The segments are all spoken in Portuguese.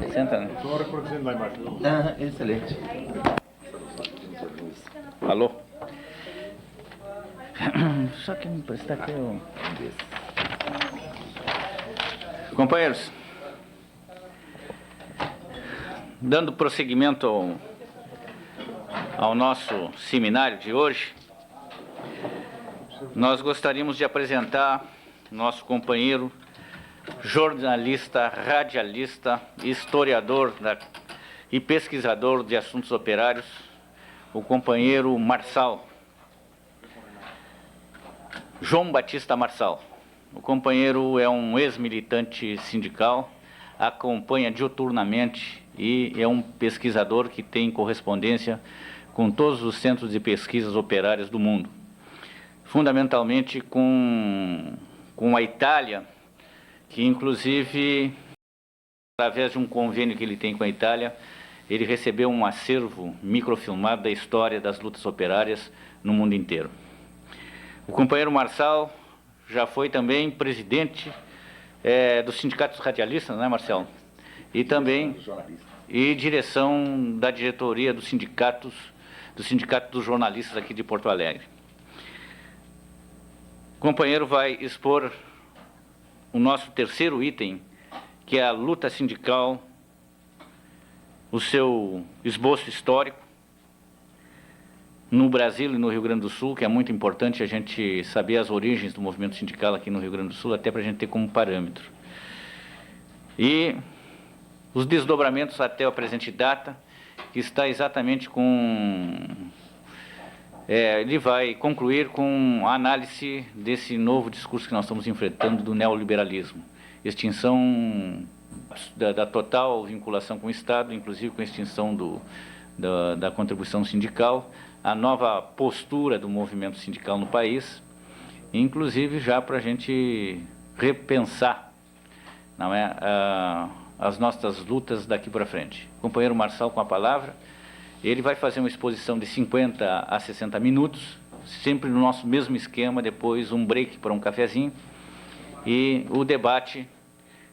Senta, né? Estou reproduzindo lá embaixo. Excelente. Alô? Só que me emprestar aqui o... Companheiros, dando prosseguimento ao nosso seminário de hoje, nós gostaríamos de apresentar nosso companheiro, jornalista, radialista, historiador e pesquisador de assuntos operários, o companheiro Marçal, João Batista Marçal. O companheiro é um ex-militante sindical, acompanha diuturnamente e é um pesquisador que tem correspondência com todos os centros de pesquisas operárias do mundo, fundamentalmente com a Itália, que inclusive, através de um convênio que ele tem com a Itália, ele recebeu um acervo microfilmado da história das lutas operárias no mundo inteiro. O companheiro Marçal já foi também presidente dos sindicatos radialistas, né, Marcelo? E também direção da diretoria do sindicato dos jornalistas aqui de Porto Alegre. O companheiro vai expor o nosso terceiro item, que é a luta sindical, o seu esboço histórico no Brasil e no Rio Grande do Sul, que é muito importante a gente saber as origens do movimento sindical aqui no Rio Grande do Sul, até para a gente ter como parâmetro. E os desdobramentos até a presente data, que está exatamente com... ele vai concluir com a análise desse novo discurso que nós estamos enfrentando do neoliberalismo. Extinção da total vinculação com o Estado, inclusive com a extinção da contribuição sindical, a nova postura do movimento sindical no país, inclusive já para a gente repensar, não é, as nossas lutas daqui para frente. O companheiro Marçal com a palavra. Ele vai fazer uma exposição de 50 a 60 minutos, sempre no nosso mesmo esquema, depois um break para um cafezinho, e o debate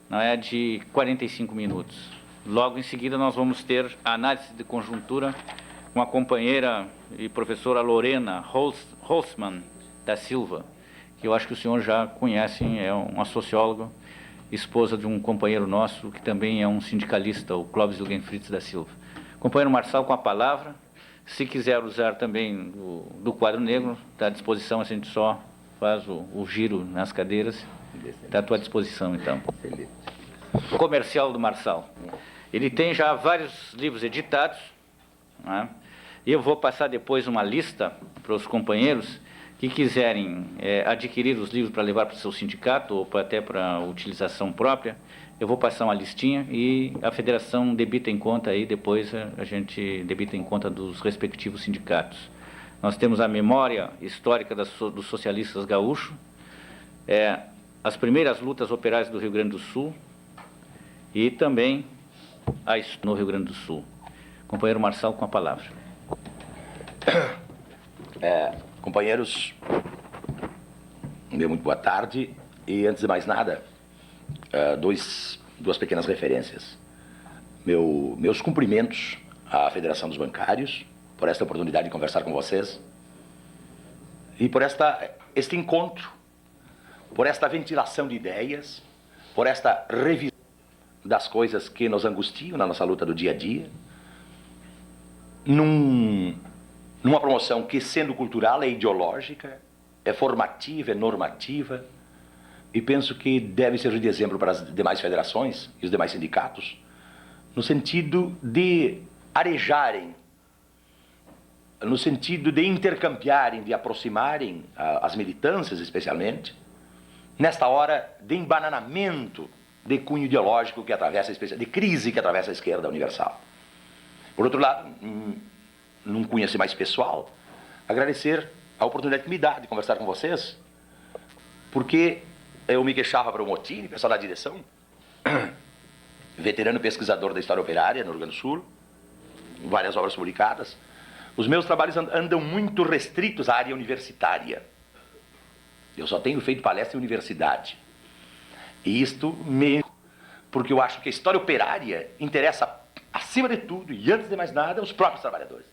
não é, de 45 minutos. Logo em seguida nós vamos ter a análise de conjuntura com a companheira e professora Lorena Holzmann da Silva, que eu acho que o senhor já conhece, é uma socióloga, esposa de um companheiro nosso, que também é um sindicalista, o Clóvis Eugen Fritz da Silva. Companheiro Marçal com a palavra. Se quiser usar também do quadro negro, está à disposição, a gente só faz o giro nas cadeiras. Está à tua disposição, então. Comercial do Marçal. Ele tem já vários livros editados, né? E eu vou passar depois uma lista para os companheiros que quiserem adquirir os livros para levar para o seu sindicato ou até para utilização própria. Eu vou passar uma listinha e a federação debita em conta aí, depois a gente debita em conta dos respectivos sindicatos. Nós temos a memória histórica dos socialistas gaúchos, as primeiras lutas operárias do Rio Grande do Sul e também no Rio Grande do Sul. Companheiro Marçal com a palavra. Companheiros, muito boa tarde e antes de mais nada, duas pequenas referências. Meus cumprimentos à Federação dos Bancários por esta oportunidade de conversar com vocês e por este encontro, por esta ventilação de ideias, por esta revisão das coisas que nos angustiam na nossa luta do dia a dia, numa promoção que, sendo cultural, é ideológica, é formativa, é normativa, e penso que deve servir de exemplo para as demais federações e os demais sindicatos, no sentido de arejarem, no sentido de intercambiarem, de aproximarem as militâncias, especialmente, nesta hora de embananamento de cunho ideológico que atravessa, de crise que atravessa a esquerda universal. Por outro lado, num cunho assim mais pessoal, agradecer a oportunidade que me dá de conversar com vocês, porque eu me queixava para o Motini, pessoal da direção, veterano pesquisador da história operária no Rio Grande do Sul, várias obras publicadas. Os meus trabalhos andam muito restritos à área universitária. Eu só tenho feito palestra em universidade. E isto porque eu acho que a história operária interessa, acima de tudo e antes de mais nada, os próprios trabalhadores.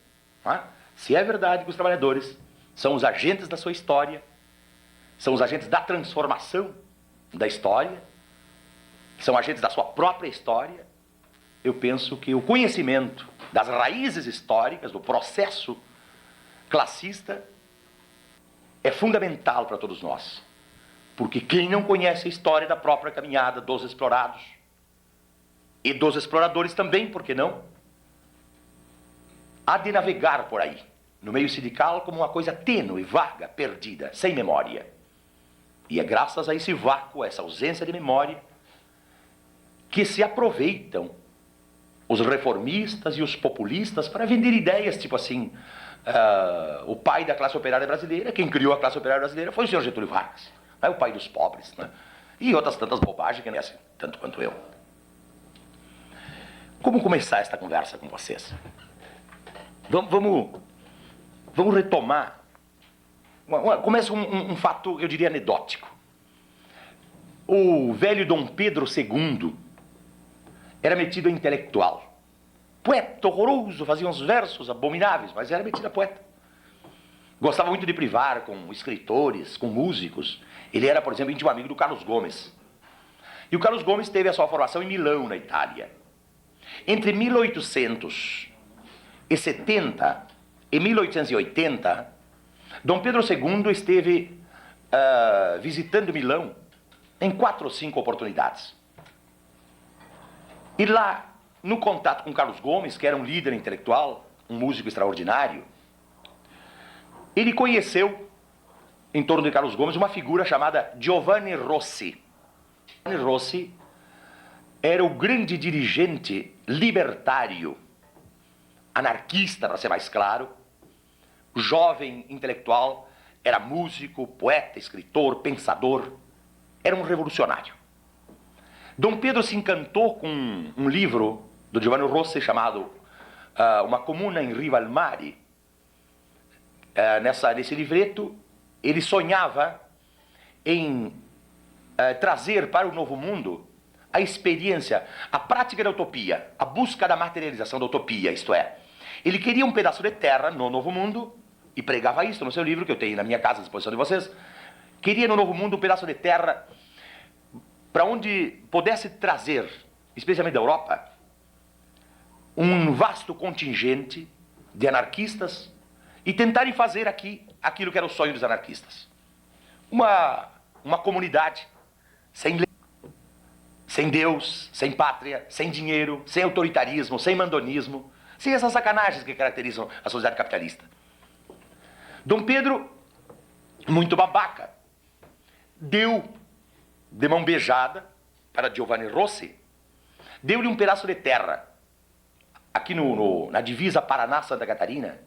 Não é? Se é verdade que os trabalhadores são os agentes da sua história, são os agentes da transformação da história, são agentes da sua própria história, eu penso que o conhecimento das raízes históricas, do processo classista, é fundamental para todos nós. Porque quem não conhece a história da própria caminhada dos explorados, e dos exploradores também, por que não, há de navegar por aí, no meio sindical, como uma coisa tênue, vaga, perdida, sem memória. E é graças a esse vácuo, a essa ausência de memória, que se aproveitam os reformistas e os populistas para vender ideias, tipo assim, o pai da classe operária brasileira, quem criou a classe operária brasileira foi o senhor Getúlio Vargas, o pai dos pobres, né? E outras tantas bobagens que não é assim, tanto quanto eu. Como começar esta conversa com vocês? Vamos retomar. Começa um fato, eu diria, anedótico. O velho Dom Pedro II era metido a intelectual. Poeta horroroso, fazia uns versos abomináveis, mas era metido a poeta. Gostava muito de privar com escritores, com músicos. Ele era, por exemplo, íntimo amigo do Carlos Gomes. E o Carlos Gomes teve a sua formação em Milão, na Itália. Entre 1870 e 1880, Dom Pedro II esteve visitando Milão em 4 ou 5 oportunidades. E lá, no contato com Carlos Gomes, que era um líder intelectual, um músico extraordinário, ele conheceu, em torno de Carlos Gomes, uma figura chamada Giovanni Rossi. Giovanni Rossi era o grande dirigente libertário, anarquista, para ser mais claro, jovem intelectual, era músico, poeta, escritor, pensador, era um revolucionário. Dom Pedro se encantou com um livro do Giovanni Rossi chamado Uma Comuna em Riva al Mare. Nesse livreto, ele sonhava em trazer para o novo mundo a experiência, a prática da utopia, a busca da materialização da utopia, isto é, ele queria um pedaço de terra no novo mundo, e pregava isso no seu livro, que eu tenho na minha casa à disposição de vocês, queria no novo mundo um pedaço de terra para onde pudesse trazer, especialmente da Europa, um vasto contingente de anarquistas e tentarem fazer aqui aquilo que era o sonho dos anarquistas. Uma comunidade sem lei, sem Deus, sem pátria, sem dinheiro, sem autoritarismo, sem mandonismo, sem essas sacanagens que caracterizam a sociedade capitalista. Dom Pedro, muito babaca, deu de mão beijada para Giovanni Rossi, deu-lhe um pedaço de terra aqui na divisa Paraná-Santa Catarina,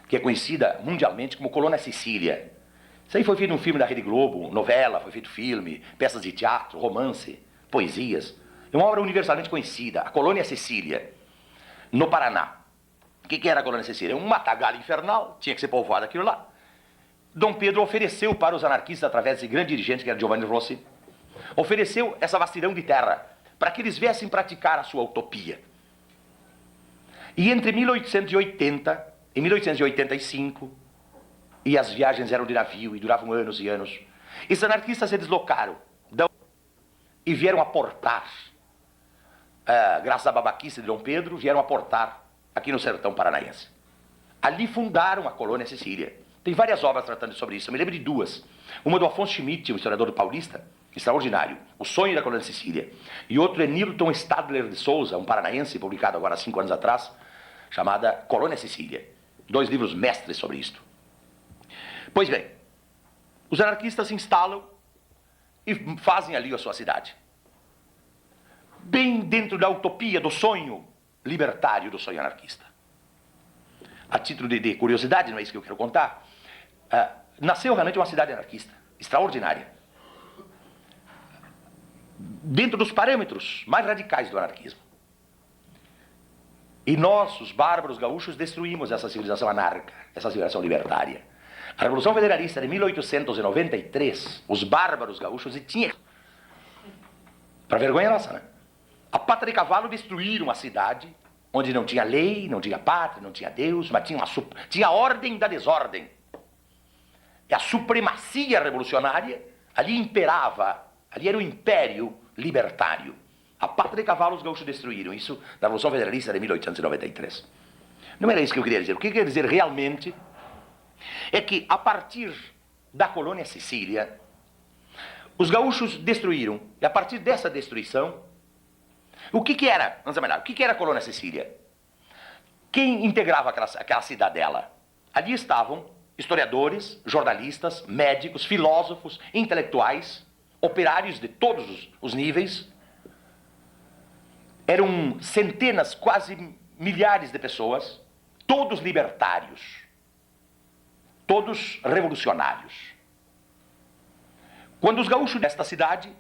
que é conhecida mundialmente como Colônia Sicília. Isso aí foi feito um filme da Rede Globo, novela, foi feito filme, peças de teatro, romance, poesias. É uma obra universalmente conhecida, a Colônia Sicília, no Paraná. O que era a Colônia Sicília? Um matagalho infernal, tinha que ser povoado aquilo lá. Dom Pedro ofereceu para os anarquistas, através desse grande dirigente que era Giovanni Rossi, ofereceu essa vastidão de terra para que eles viessem praticar a sua utopia. E entre 1880 e 1885, e as viagens eram de navio e duravam anos e anos, esses anarquistas se deslocaram e vieram aportar, graças à babaquice de Dom Pedro, vieram aportar aqui no sertão paranaense. Ali fundaram a Colônia Sicília. Tem várias obras tratando sobre isso, eu me lembro de 2. Uma do Afonso Schmidt, um historiador paulista, extraordinário, O Sonho da Colônia Sicília. E outro é Nilton Stadler de Souza, um paranaense, publicado agora há 5 anos atrás, chamada Colônia Sicília. 2 livros mestres sobre isto. Pois bem, os anarquistas se instalam e fazem ali a sua cidade. Bem dentro da utopia, do sonho libertário, do sonho anarquista. A título de curiosidade, não é isso que eu quero contar, nasceu realmente uma cidade anarquista, extraordinária. Dentro dos parâmetros mais radicais do anarquismo. E nós, os bárbaros gaúchos, destruímos essa civilização anarca, essa civilização libertária. A Revolução Federalista de 1893, os bárbaros gaúchos, e tinha, para vergonha nossa, né? A pata de cavalo destruíram a cidade, onde não tinha lei, não tinha pátria, não tinha Deus, mas tinha a ordem da desordem. E a supremacia revolucionária ali imperava, ali era o império libertário. A pata de cavalo os gaúchos destruíram, isso na Revolução Federalista de 1893. Não era isso que eu queria dizer. O que eu queria dizer realmente é que, a partir da colônia Sicília, os gaúchos destruíram, e a partir dessa destruição, o que era, vamos examinar, o que era a colônia Sicília? Quem integrava aquela cidadela? Ali estavam historiadores, jornalistas, médicos, filósofos, intelectuais, operários de todos os níveis. Eram centenas, quase milhares de pessoas, todos libertários, todos revolucionários. Quando os gaúchos desta cidade,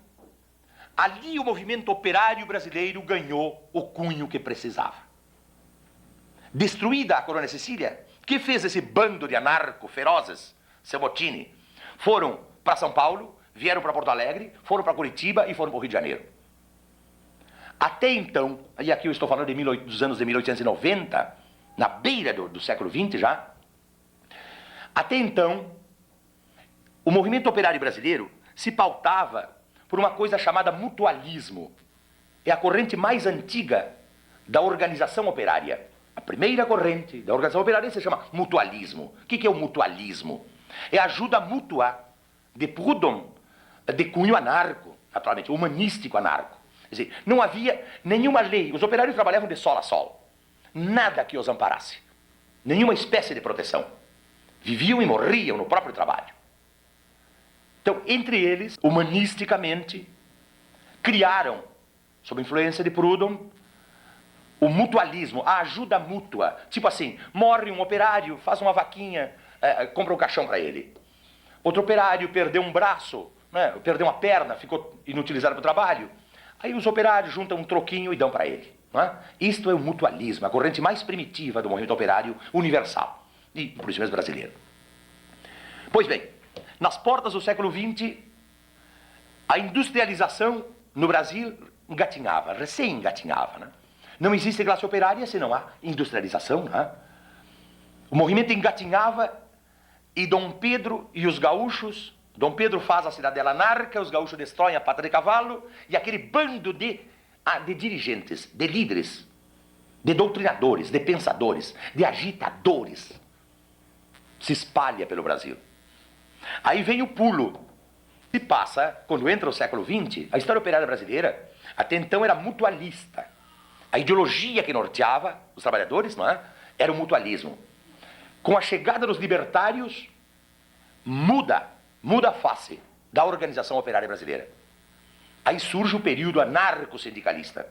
ali o movimento operário brasileiro ganhou o cunho que precisava. Destruída a colônia Sicília, que fez esse bando de anarco-ferozes, Sebotini? Foram para São Paulo, vieram para Porto Alegre, foram para Curitiba e foram para o Rio de Janeiro. Até então, e aqui eu estou falando dos anos de 1890, na beira do século XX já, até então, o movimento operário brasileiro se pautava por uma coisa chamada mutualismo. É a corrente mais antiga da organização operária. A primeira corrente da organização operária se chama mutualismo. O que é o mutualismo? É a ajuda mútua de Proudhon, de cunho anarco, naturalmente, humanístico anarco. Quer dizer, não havia nenhuma lei, os operários trabalhavam de sol a sol. Nada que os amparasse. Nenhuma espécie de proteção. Viviam e morriam no próprio trabalho. Então, entre eles, humanisticamente, criaram, sob influência de Proudhon, o mutualismo, a ajuda mútua. Tipo assim, morre um operário, faz uma vaquinha, compra um caixão para ele. Outro operário perdeu um braço, né, perdeu uma perna, ficou inutilizado para o trabalho. Aí os operários juntam um troquinho e dão para ele. Não é? Isto é o mutualismo, a corrente mais primitiva do movimento operário universal. E por isso mesmo brasileiro. Pois bem, nas portas do século XX, a industrialização no Brasil engatinhava, recém-engatinhava. Né? Não existe classe operária se não há industrialização. Né? O movimento engatinhava e Dom Pedro e os gaúchos, Dom Pedro faz a cidadela anarca, os gaúchos destroem a pata de cavalo, e aquele bando de dirigentes, de líderes, de doutrinadores, de pensadores, de agitadores, se espalha pelo Brasil. Aí vem o pulo. Se passa, quando entra o século XX, a história operária brasileira, até então era mutualista. A ideologia que norteava os trabalhadores, não é? Era o mutualismo. Com a chegada dos libertários, muda a face da organização operária brasileira. Aí surge o período anarco-sindicalista.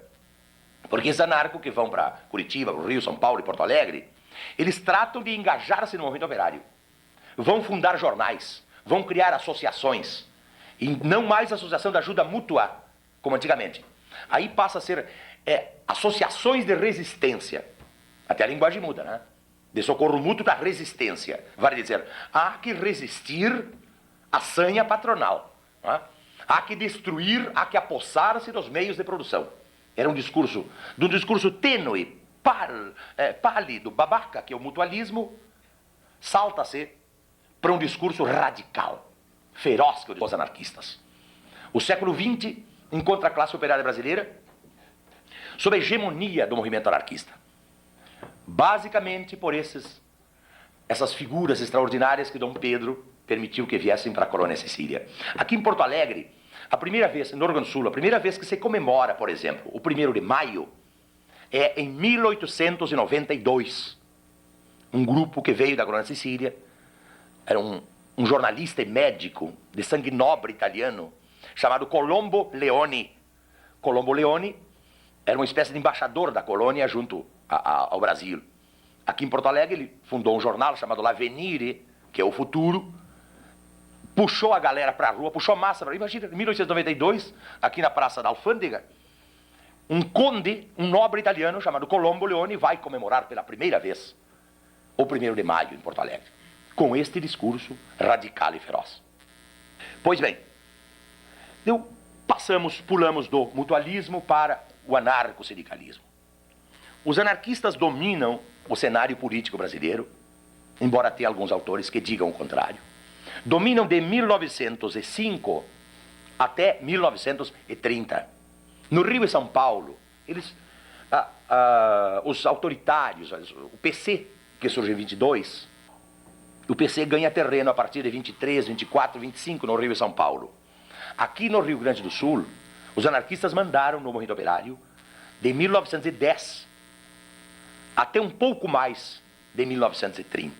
Porque esses anarcos que vão para Curitiba, para o Rio, São Paulo e Porto Alegre, eles tratam de engajar-se no movimento operário. Vão fundar jornais, vão criar associações. E não mais associação de ajuda mútua, como antigamente. Aí passa a ser associações de resistência. Até a linguagem muda, né? De socorro mútuo da resistência. Vale dizer, há que resistir à sanha patronal. Né? Há que destruir, há que apossar-se dos meios de produção. Era um discurso tênue, pálido, babaca, que é o mutualismo, salta-se para um discurso radical, feroz, que os anarquistas. O século XX encontra a classe operária brasileira sob a hegemonia do movimento anarquista. Basicamente por essas figuras extraordinárias que Dom Pedro permitiu que viessem para a colônia Sicília. Aqui em Porto Alegre, a primeira vez, no Rio Grande do Sul, a primeira vez que se comemora, por exemplo, o 1º de maio, é em 1892. Um grupo que veio da colônia Sicília, era um jornalista e médico de sangue nobre italiano, chamado Colombo Leoni. Colombo Leoni era uma espécie de embaixador da colônia junto ao Brasil. Aqui em Porto Alegre ele fundou um jornal chamado L'Avvenire, que é o futuro, puxou a galera para a rua, puxou massa para. Imagina, em 1892, aqui na Praça da Alfândega, um conde, um nobre italiano chamado Colombo Leoni vai comemorar pela primeira vez o 1º de maio em Porto Alegre, com este discurso radical e feroz. Pois bem, pulamos do mutualismo para o anarco-sindicalismo. Os anarquistas dominam o cenário político brasileiro, embora tenha alguns autores que digam o contrário. Dominam de 1905 até 1930. No Rio e São Paulo, os autoritários, o PC, que surge em 22, o PC ganha terreno a partir de 23, 24, 25 no Rio e São Paulo. Aqui no Rio Grande do Sul, os anarquistas mandaram no movimento operário de 1910 até um pouco mais de 1930.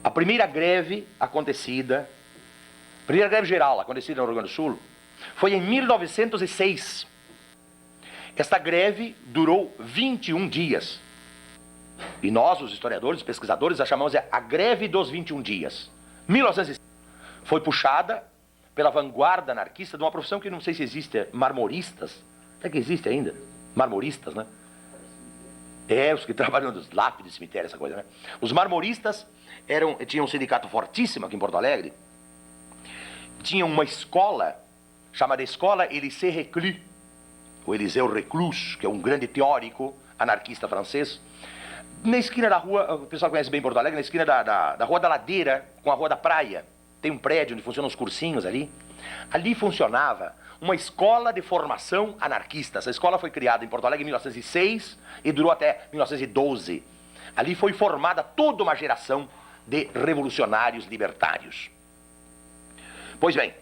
A primeira greve geral acontecida no Rio Grande do Sul, foi em 1906. Esta greve durou 21 dias. E nós, os historiadores, os pesquisadores, a chamamos de a greve dos 21 dias. 1906 foi puxada pela vanguarda anarquista de uma profissão que não sei se existe, marmoristas. Será que existe ainda? Marmoristas, né? Os que trabalham nos lápides, cemitério, essa coisa, né? Os marmoristas tinham um sindicato fortíssimo aqui em Porto Alegre. Tinham uma escola, chamada Escola Élisée Reclus, o Eliseu Reclus, que é um grande teórico anarquista francês. Na esquina da rua, o pessoal conhece bem Porto Alegre, na esquina da Rua da Ladeira com a Rua da Praia, tem um prédio onde funcionam os cursinhos ali. Ali funcionava uma escola de formação anarquista. Essa escola foi criada em Porto Alegre em 1906 e durou até 1912. Ali foi formada toda uma geração de revolucionários libertários. Pois bem,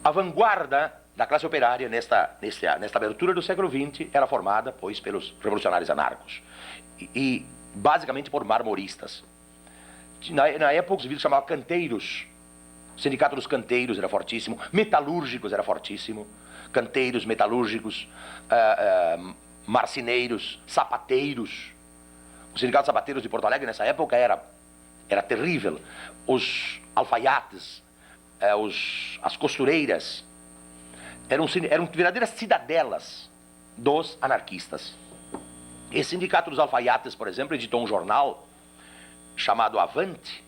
a vanguarda da classe operária nesta abertura do século XX era formada, pois, pelos revolucionários anarcos e basicamente por marmoristas. Na época os indivíduos chamavam canteiros. O sindicato dos canteiros era fortíssimo, metalúrgicos era fortíssimo, canteiros, metalúrgicos, marceneiros, sapateiros. O sindicato de sapateiros de Porto Alegre nessa época era terrível. Os alfaiates, as costureiras, eram verdadeiras cidadelas dos anarquistas. Esse sindicato dos alfaiates, por exemplo, editou um jornal chamado Avante,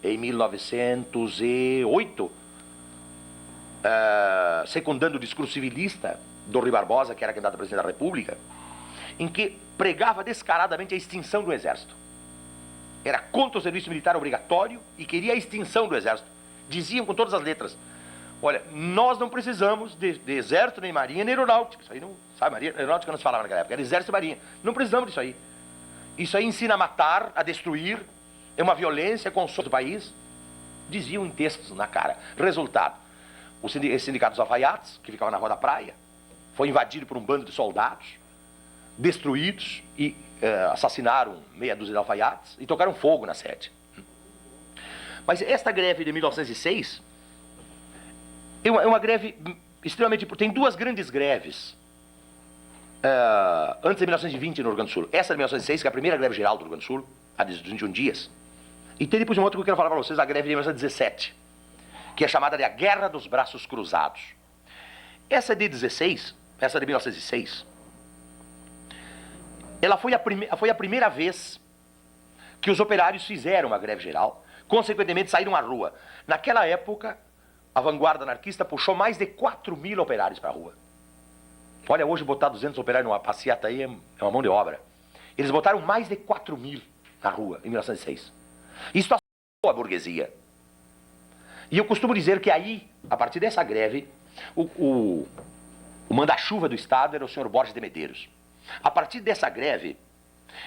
em 1908, secundando o discurso civilista do Rui Barbosa, que era candidato a presidente da República, em que pregava descaradamente a extinção do exército. Era contra o serviço militar obrigatório e queria a extinção do exército. Diziam com todas as letras: olha, nós não precisamos de exército, nem marinha, nem aeronáutica. Isso aí não, sabe, aeronáutica não se falava naquela época, era exército e marinha. Não precisamos disso aí. Isso aí ensina a matar, a destruir, é uma violência contra o país. Diziam em textos na cara. Resultado, esse sindicato dos alfaiates, que ficava na Rua da Praia, foi invadido por um bando de soldados, destruídos e assassinaram meia dúzia de alfaiates e tocaram fogo na sede. Mas esta greve de 1906 é uma greve extremamente... Tem duas grandes greves antes de 1920 no Rio Grande do Sul. Essa de 1906, que é a primeira greve geral do Rio Grande do Sul, a de 21 dias. E tem depois uma outra que eu quero falar para vocês, a greve de 1917, que é chamada de a Guerra dos Braços Cruzados. Essa de 16, essa de 1906, ela foi a primeira vez que os operários fizeram uma greve geral, consequentemente saíram à rua. Naquela época, a vanguarda anarquista puxou mais de 4.000 operários para a rua. Olha, hoje botar 200 operários numa passeata aí é uma mão de obra. Eles botaram mais de 4.000 na rua em 1906. Isso assustou a burguesia. E eu costumo dizer que aí, a partir dessa greve, o manda-chuva do Estado era o senhor Borges de Medeiros. A partir dessa greve,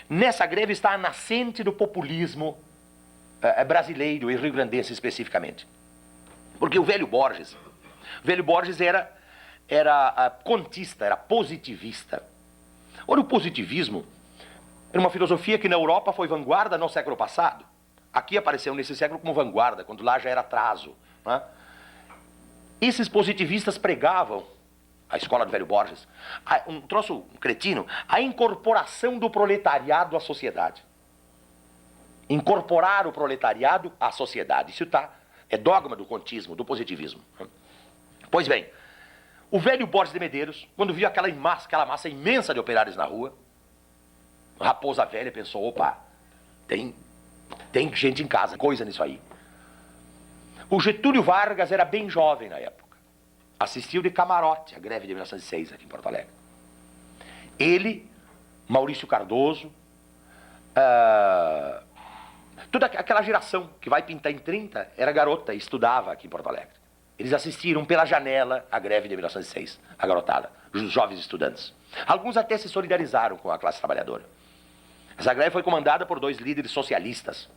nessa greve está a nascente do populismo brasileiro e rio-grandense especificamente. Porque o velho Borges era contista, era positivista. Ora, o positivismo era uma filosofia que na Europa foi vanguarda no século passado. Aqui apareceu nesse século como vanguarda, quando lá já era atraso, né? Esses positivistas pregavam, a escola do velho Borges, um troço cretino, a incorporação do proletariado à sociedade. Incorporar o proletariado à sociedade. Isso é dogma do contismo, do positivismo. Pois bem, o velho Borges de Medeiros, quando viu aquela massa imensa de operários na rua, Raposa Velha pensou: opa, tem gente em casa, coisa nisso aí. O Getúlio Vargas era bem jovem na época. assistiu de camarote a greve de 1906 aqui em Porto Alegre. Ele, Maurício Cardoso, toda aquela geração que vai pintar em 30 era garota e estudava aqui em Porto Alegre. Eles assistiram pela janela à greve de 1906, a garotada, os jovens estudantes. Alguns até se solidarizaram com a classe trabalhadora. Essa greve foi comandada por 2 líderes socialistas.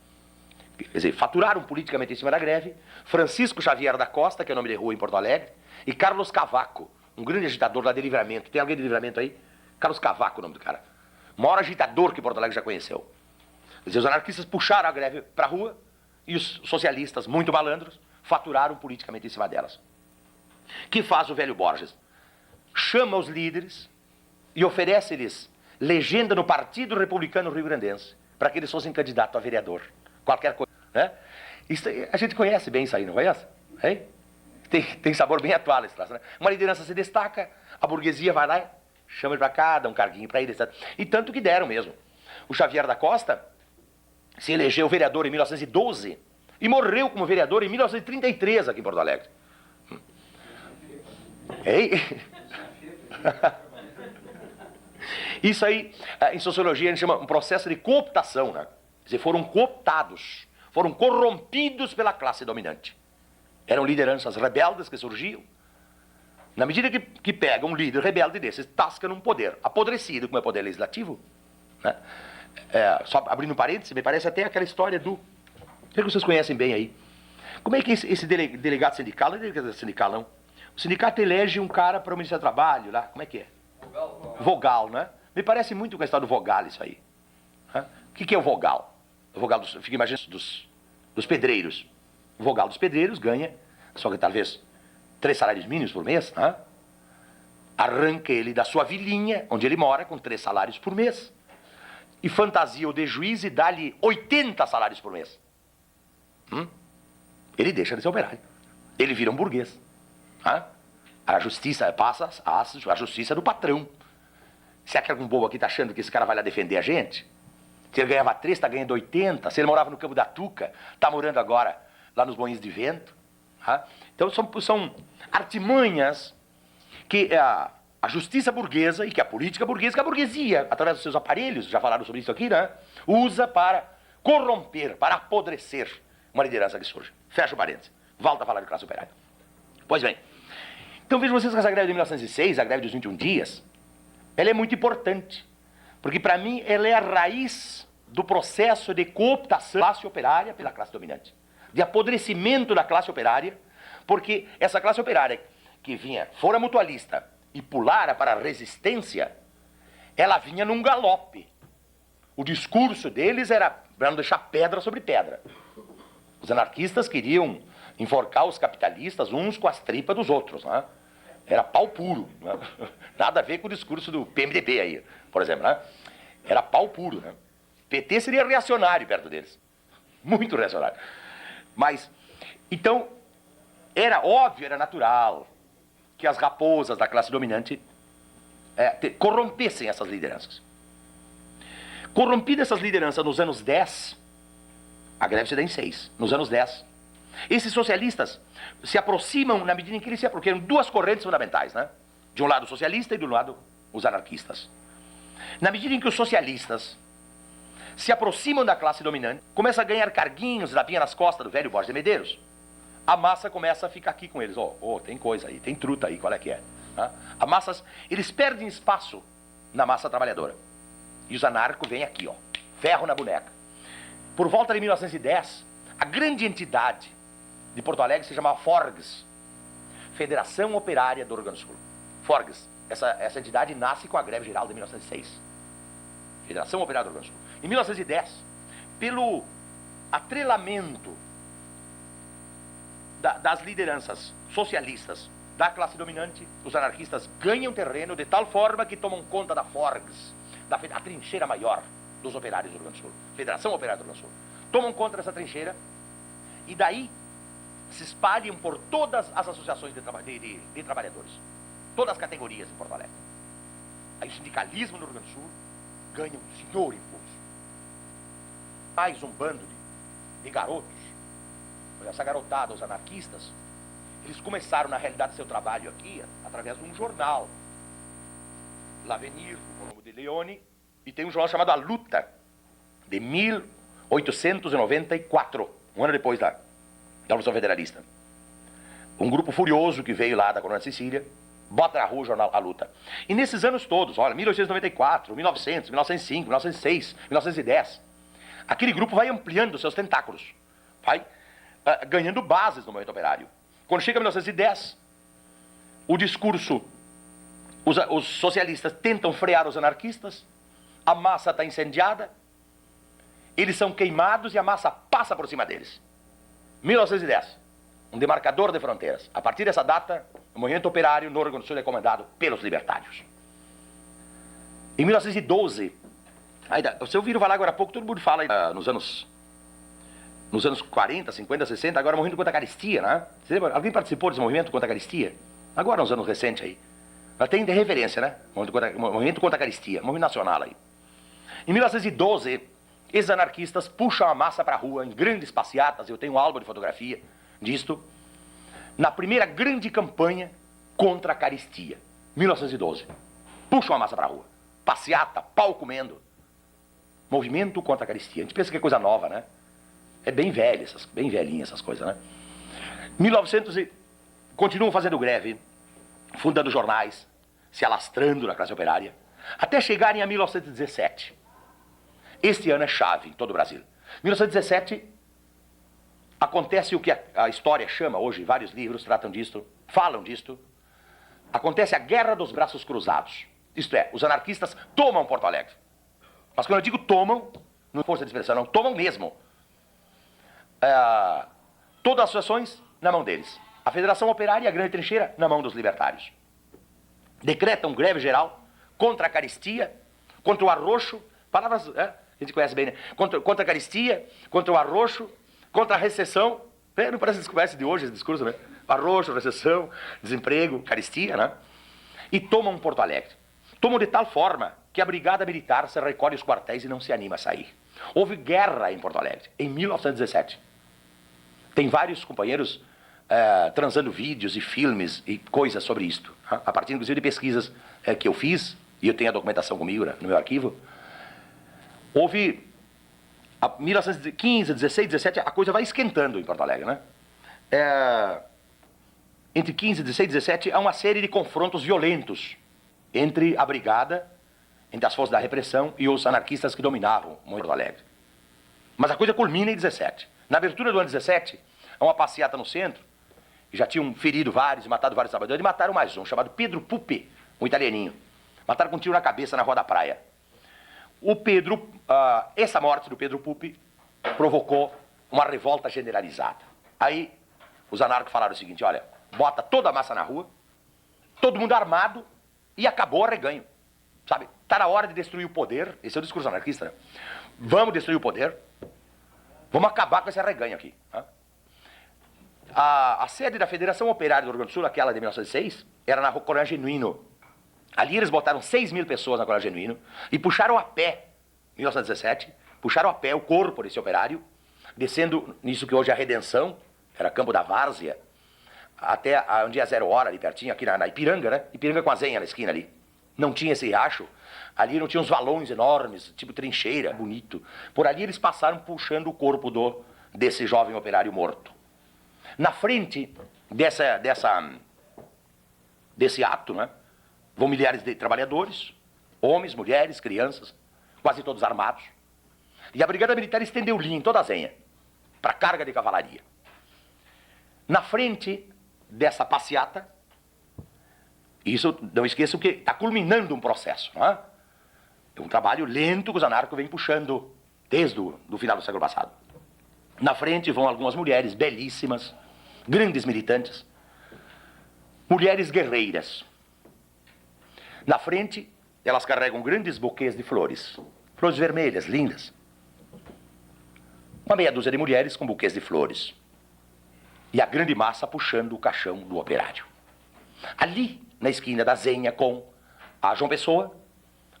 Quer dizer, faturaram politicamente em cima da greve. Francisco Xavier da Costa, que é o nome de rua em Porto Alegre, e Carlos Cavaco, um grande agitador lá de Livramento. Tem alguém de Livramento aí? Carlos Cavaco, o nome do cara. O maior agitador que Porto Alegre já conheceu. Quer dizer, os anarquistas puxaram a greve para a rua e os socialistas, muito malandros, faturaram politicamente em cima delas. O que faz o velho Borges? Chama os líderes e oferece-lhes legenda no Partido Republicano Rio-Grandense para que eles fossem candidatos a vereador. Qualquer coisa, né? Isso, a gente conhece bem isso aí, não conhece? Hein? Tem sabor bem atual esse traço, né? Uma liderança se destaca, a burguesia vai lá e chama ele para cá, dá um carguinho para ele, etc. E tanto que deram mesmo. O Xavier da Costa se elegeu vereador em 1912 e morreu como vereador em 1933 aqui em Porto Alegre. Ei? Isso aí, em sociologia, a gente chama um processo de cooptação, né? Quer dizer, foram cooptados, foram corrompidos pela classe dominante. Eram lideranças rebeldes que surgiam. Na medida que pega um líder rebelde desses, tasca num poder apodrecido, como é o poder legislativo, né? Só abrindo um parênteses, me parece até aquela história do... que vocês conhecem bem aí. Como é que esse delegado sindical, não é delegado sindical, não. O sindicato elege um cara para o Ministério do Trabalho, lá, como é que é? Vogal, né? Me parece muito com a história do Vogal isso aí. O que é o Vogal? O Vogal, fica imaginando, dos pedreiros. O Vogal dos pedreiros ganha, só que talvez 3 salários mínimos por mês, né? Arranca ele da sua vilinha, onde ele mora, com 3 salários por mês. E fantasia o de juiz e dá-lhe 80 salários por mês. Ele deixa de ser operário. Ele vira um burguês. A justiça passa a justiça do patrão. Será que algum bobo aqui está achando que esse cara vai lá defender a gente? Se ele ganhava 3, está ganhando 80. Se ele morava no Campo da Tuca, está morando agora lá nos Moinhos de Vento. Então são artimanhas que a justiça burguesa e que a política burguesa, que a burguesia, através dos seus aparelhos, já falaram sobre isso aqui, né? Usa para corromper, para apodrecer uma liderança que surge. Fecha o parênteses. Volta a falar de classe operária. Pois bem. Então vejam vocês que essa greve de 1906, a greve dos 21 dias, ela é muito importante. Porque para mim ela é a raiz do processo de cooptação da classe operária pela classe dominante. De apodrecimento da classe operária, porque essa classe operária que vinha, fora mutualista e pulara para a resistência, ela vinha num galope. O discurso deles era para não deixar pedra sobre pedra. Os anarquistas queriam enforcar os capitalistas uns com as tripas dos outros, né? Era pau puro, né? Nada a ver com o discurso do PMDB aí, por exemplo, né? Era pau puro, né? PT seria reacionário perto deles, muito reacionário. Mas, então, era óbvio, era natural que as raposas da classe dominante corrompessem essas lideranças. Corrompidas essas lideranças nos anos 10, a greve se dá em 6, nos anos 10, esses socialistas se aproximam na medida em que eles se aproximam. Eram 2 correntes fundamentais, né? De um lado o socialista e do lado os anarquistas. Na medida em que os socialistas se aproximam da classe dominante, começam a ganhar carguinhos, lapinha nas costas do velho Borges de Medeiros, a massa começa a ficar aqui com eles. Tem coisa aí, tem truta aí, qual é que é? A massa, eles perdem espaço na massa trabalhadora. E os anarcos vêm aqui, ferro na boneca. Por volta de 1910, a grande entidade de Porto Alegre se chamava FORGS, Federação Operária do Rio Grande do Sul. FORGS, essa entidade nasce com a greve geral de 1906. Federação Operária do Rio Grande do Sul. Em 1910, pelo atrelamento das lideranças socialistas da classe dominante, os anarquistas ganham terreno de tal forma que tomam conta da FORGS, a trincheira maior dos operários do Rio Grande do Sul. Federação Operária do Rio Grande do Sul. Tomam conta dessa trincheira e daí se espalham por todas as associações de trabalhadores, todas as categorias em Porto Alegre. Aí o sindicalismo no Rio Grande do Sul ganha um senhor impulso. Mais um bando de garotos, essa garotada, os anarquistas, Eles começaram, na realidade, seu trabalho aqui através de um jornal. L'Avenir, do Colombo de Leone, e tem um jornal chamado A Luta, de 1894, um ano depois da Revolução Federalista. Um grupo furioso que veio lá da colônia de Sicília, bota na rua o jornal A Luta. E nesses anos todos, olha, 1894, 1900, 1905, 1906, 1910, aquele grupo vai ampliando seus tentáculos, vai ganhando bases no movimento operário. Quando chega 1910, o discurso, os socialistas tentam frear os anarquistas, a massa está incendiada, eles são queimados e a massa passa por cima deles. 1910, um demarcador de fronteiras. A partir dessa data, o movimento operário no Rio Grande do Sul é comandado pelos libertários. Em 1912, você ouviram falar agora há pouco, todo mundo fala nos anos 40, 50, 60, agora movimento contra a caristia, né? Você lembra? Alguém participou desse movimento contra a caristia? Agora, nos anos recentes aí. Tem de referência, né? Movimento contra a caristia, movimento nacional aí. Em 1912, esses anarquistas puxam a massa para a rua em grandes passeatas, eu tenho um álbum de fotografia disto, na primeira grande campanha contra a caristia, 1912. Puxam a massa para a rua, passeata, pau comendo. Movimento contra a caristia. A gente pensa que é coisa nova, né? É bem velha, bem velhinha essas coisas, né? 1900 continuam fazendo greve, fundando jornais, se alastrando na classe operária, até chegarem a 1917. Este ano é chave em todo o Brasil. 1917, acontece o que a história chama hoje, vários livros tratam disto, falam disto, acontece a Guerra dos Braços Cruzados. Isto é, os anarquistas tomam Porto Alegre. Mas quando eu digo tomam, não é força de expressão, não, tomam mesmo. Todas as associações na mão deles. A Federação Operária e a Grande Trincheira na mão dos libertários. Decretam greve geral contra a caristia, contra o arroxo, palavras a gente conhece bem, né? Contra a caristia, contra o arroxo, contra a recessão. Não parece que conhece de hoje esse discurso, né? Arroxo, recessão, desemprego, caristia, né? E tomam Porto Alegre. Tomam de tal forma que a Brigada Militar se recolhe os quartéis e não se anima a sair. Houve guerra em Porto Alegre, em 1917. Tem vários companheiros transando vídeos e filmes e coisas sobre isto. A partir, inclusive, de pesquisas que eu fiz, e eu tenho a documentação comigo, né, no meu arquivo. Houve, 1915, 16, 17, a coisa vai esquentando em Porto Alegre, né? Entre 15, 16 e 17, há uma série de confrontos violentos entre a brigada, entre as forças da repressão e os anarquistas que dominavam Porto Alegre. Mas a coisa culmina em 17. Na abertura do ano 17, há uma passeata no centro, e já tinham ferido vários, matado vários trabalhadores, e mataram mais um, chamado Pedro Pupi, um italianinho. Mataram com um tiro na cabeça na Rua da Praia. Essa morte do Pedro Pupi provocou uma revolta generalizada. Aí, os anarcos falaram o seguinte, olha, bota toda a massa na rua, todo mundo armado, e acabou o arreganho. Sabe? Está na hora de destruir o poder, esse é o discurso anarquista, né? Vamos destruir o poder, vamos acabar com esse arreganho aqui. Né? A sede da Federação Operária do Rio Grande do Sul, aquela de 1906, era na Colônia Genuíno. Ali eles botaram 6.000 pessoas na Colônia Genuíno e puxaram a pé, em 1917, puxaram a pé o corpo desse operário, descendo nisso que hoje é a Redenção, era Campo da Várzea, até onde é a Zero Hora, ali pertinho, aqui na Ipiranga, né? Ipiranga com a Zenha na esquina ali. Não tinha esse riacho, ali não tinha uns valões enormes, tipo trincheira, bonito. Por ali eles passaram puxando o corpo desse jovem operário morto. Na frente desse ato, né, vão milhares de trabalhadores, homens, mulheres, crianças, quase todos armados. E a Brigada Militar estendeu linha em toda a Zenha, para carga de cavalaria. Na frente dessa passeata, isso, não esqueçam que está culminando um processo, não é? É um trabalho lento que os anarcos vêm puxando desde o final do século passado. Na frente vão algumas mulheres belíssimas, grandes militantes, mulheres guerreiras. Na frente, elas carregam grandes buquês de flores, flores vermelhas, lindas. Uma meia dúzia de mulheres com buquês de flores. E a grande massa puxando o caixão do operário. Ali, na esquina da Zenha com a João Pessoa,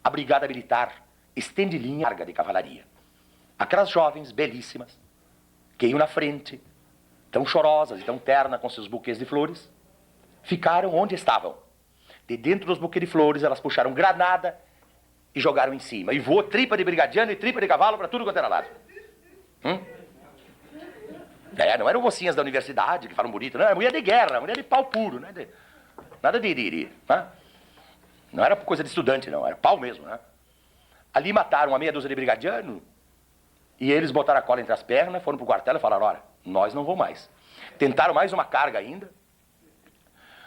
a Brigada Militar estende linha larga de cavalaria. Aquelas jovens belíssimas que iam na frente, tão chorosas e tão ternas com seus buquês de flores, ficaram onde estavam. De dentro dos buquês de flores, elas puxaram granada e jogaram em cima. E voou tripa de brigadiano e tripa de cavalo para tudo quanto era lado. Não eram mocinhas da universidade que falam bonito, não. Era mulher de guerra, mulher de pau puro. Né? Nada de né? Não era coisa de estudante, não. Era pau mesmo. Né? Ali mataram uma meia dúzia de brigadiano e eles botaram a cola entre as pernas, foram pro quartel e falaram, olha, nós não vamos mais. Tentaram mais uma carga ainda.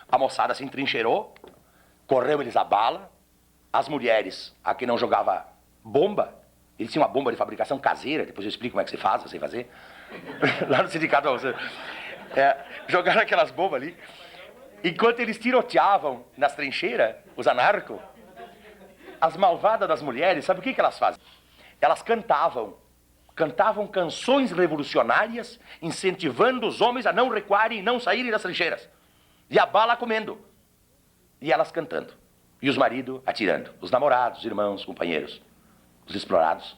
A moçada se entrincheirou, correu eles a bala. As mulheres, a que não jogava bomba, eles tinham uma bomba de fabricação caseira, depois eu explico como é que se faz, eu sei fazer. Lá no sindicato, jogaram aquelas bombas ali. Enquanto eles tiroteavam nas trincheiras, os anarcos, as malvadas das mulheres, sabe o que elas fazem? Elas cantavam canções revolucionárias, incentivando os homens a não recuarem e não saírem das trincheiras. E a bala comendo. E elas cantando. E os maridos atirando. Os namorados, os irmãos, companheiros. Os explorados.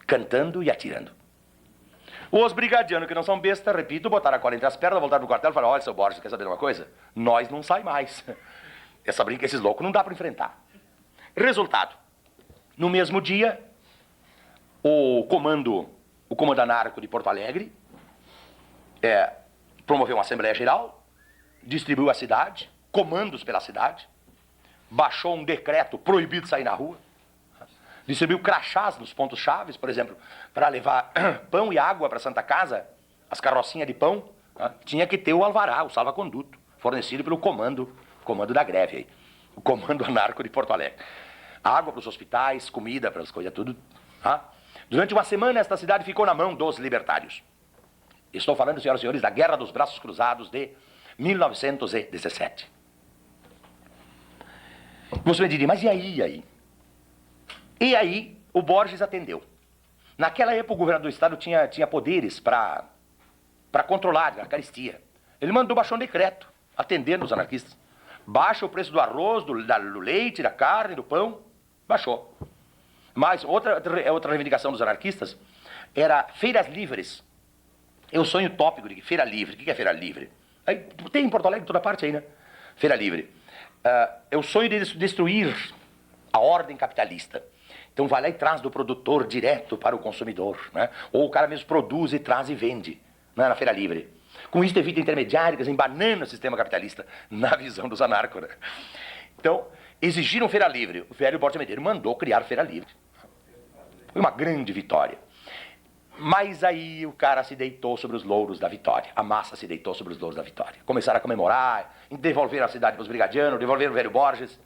Cantando e atirando. Os brigadianos que não são besta, repito, botaram a cola entre as pernas, voltaram pro quartel e falaram, olha, seu Borges, quer saber de uma coisa? Nós não sai mais. Esses loucos não dá para enfrentar. Resultado. No mesmo dia, o comando anarco de Porto Alegre promoveu uma Assembleia Geral, distribuiu a cidade, comandos pela cidade, baixou um decreto proibido de sair na rua, distribuiu crachás nos pontos chaves, por exemplo, para levar pão e água para Santa Casa, as carrocinhas de pão, tinha que ter o alvará, o salva-conduto, fornecido pelo comando da greve, aí, o comando anarco de Porto Alegre. Água para os hospitais, comida para as coisas, tudo. Durante uma semana, esta cidade ficou na mão dos libertários. Estou falando, senhoras e senhores, da Guerra dos Braços Cruzados de 1917. Você me diria, mas e aí? E aí, o Borges atendeu. Naquela época, o governador do estado tinha poderes para controlar a carestia. Ele baixou um decreto, atendendo os anarquistas. Baixa o preço do arroz, do leite, da carne, do pão. Baixou. Mas outra reivindicação dos anarquistas era feiras livres. É o sonho tópico de feira livre. O que é feira livre? Aí, tem em Porto Alegre, em toda parte aí, né? Feira livre. É o sonho de destruir a ordem capitalista. Então vai lá e traz do produtor direto para o consumidor, né? Ou o cara mesmo produz e traz e vende, né? Na feira livre. Com isso evita intermediários, embanando o sistema capitalista, na visão dos anarcos, né? Então, exigiram feira livre. O velho Borges Medeiros mandou criar feira livre. Foi uma grande vitória. Mas aí o cara se deitou sobre os louros da vitória. A massa se deitou sobre os louros da vitória. Começaram a comemorar, devolveram a cidade para os brigadianos, devolveram o velho Borges.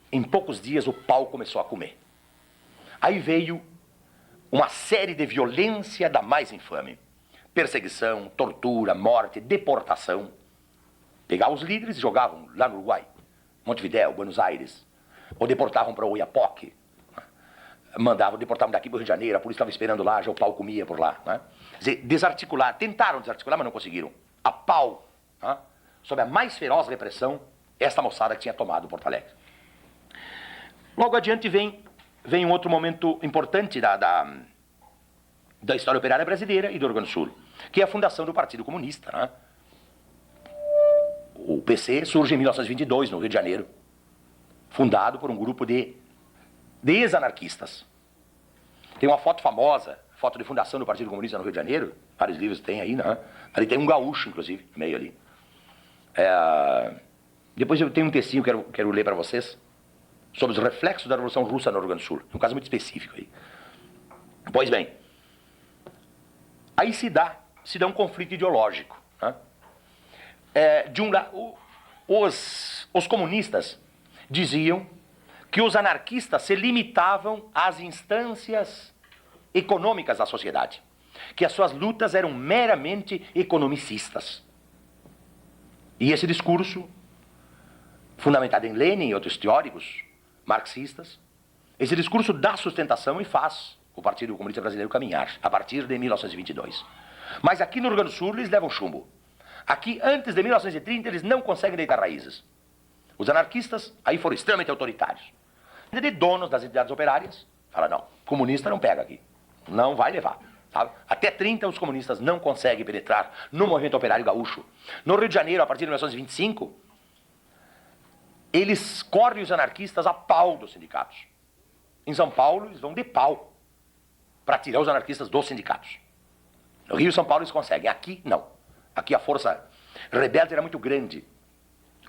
Em poucos dias o pau começou a comer. Aí veio uma série de violência da mais infame. Perseguição, tortura, morte, deportação. Pegavam os líderes e jogavam lá no Uruguai, Montevidéu, Buenos Aires. Ou deportavam para o Oiapoque. Deportavam daqui para o Rio de Janeiro, a polícia estava esperando lá, já o pau comia por lá. Né? Quer dizer, tentaram desarticular, mas não conseguiram. A pau, sob a mais feroz repressão, esta moçada que tinha tomado Porto Alegre. Logo adiante vem um outro momento importante da história operária brasileira e do Rio Grande do Sul, que é a fundação do Partido Comunista. Né? O PC surge em 1922, no Rio de Janeiro, fundado por um grupo de ex-anarquistas. Tem uma foto famosa, foto de fundação do Partido Comunista no Rio de Janeiro, vários livros tem aí, né? Ali tem um gaúcho, inclusive, no meio ali. Depois eu tenho um textinho que quero ler para vocês, sobre os reflexos da Revolução Russa no Rio Grande do Sul. Um caso muito específico aí. Pois bem, aí se dá um conflito ideológico. Né? De um lado, os comunistas diziam que os anarquistas se limitavam às instâncias econômicas da sociedade, que as suas lutas eram meramente economicistas. E esse discurso, fundamentado em Lenin e outros teóricos marxistas, esse discurso dá sustentação e faz o Partido Comunista Brasileiro caminhar, a partir de 1922. Mas aqui no Rio Grande do Sul eles levam chumbo. Aqui, antes de 1930, eles não conseguem deitar raízes. Os anarquistas aí foram extremamente autoritários. De donos das entidades operárias, fala, não, comunista não pega aqui, não vai levar. Sabe? Até 30 os comunistas não conseguem penetrar no movimento operário gaúcho. No Rio de Janeiro, a partir de 1925, eles correm os anarquistas a pau dos sindicatos. Em São Paulo, eles vão de pau para tirar os anarquistas dos sindicatos. No Rio e São Paulo eles conseguem. Aqui, não. Aqui a força rebelde era muito grande.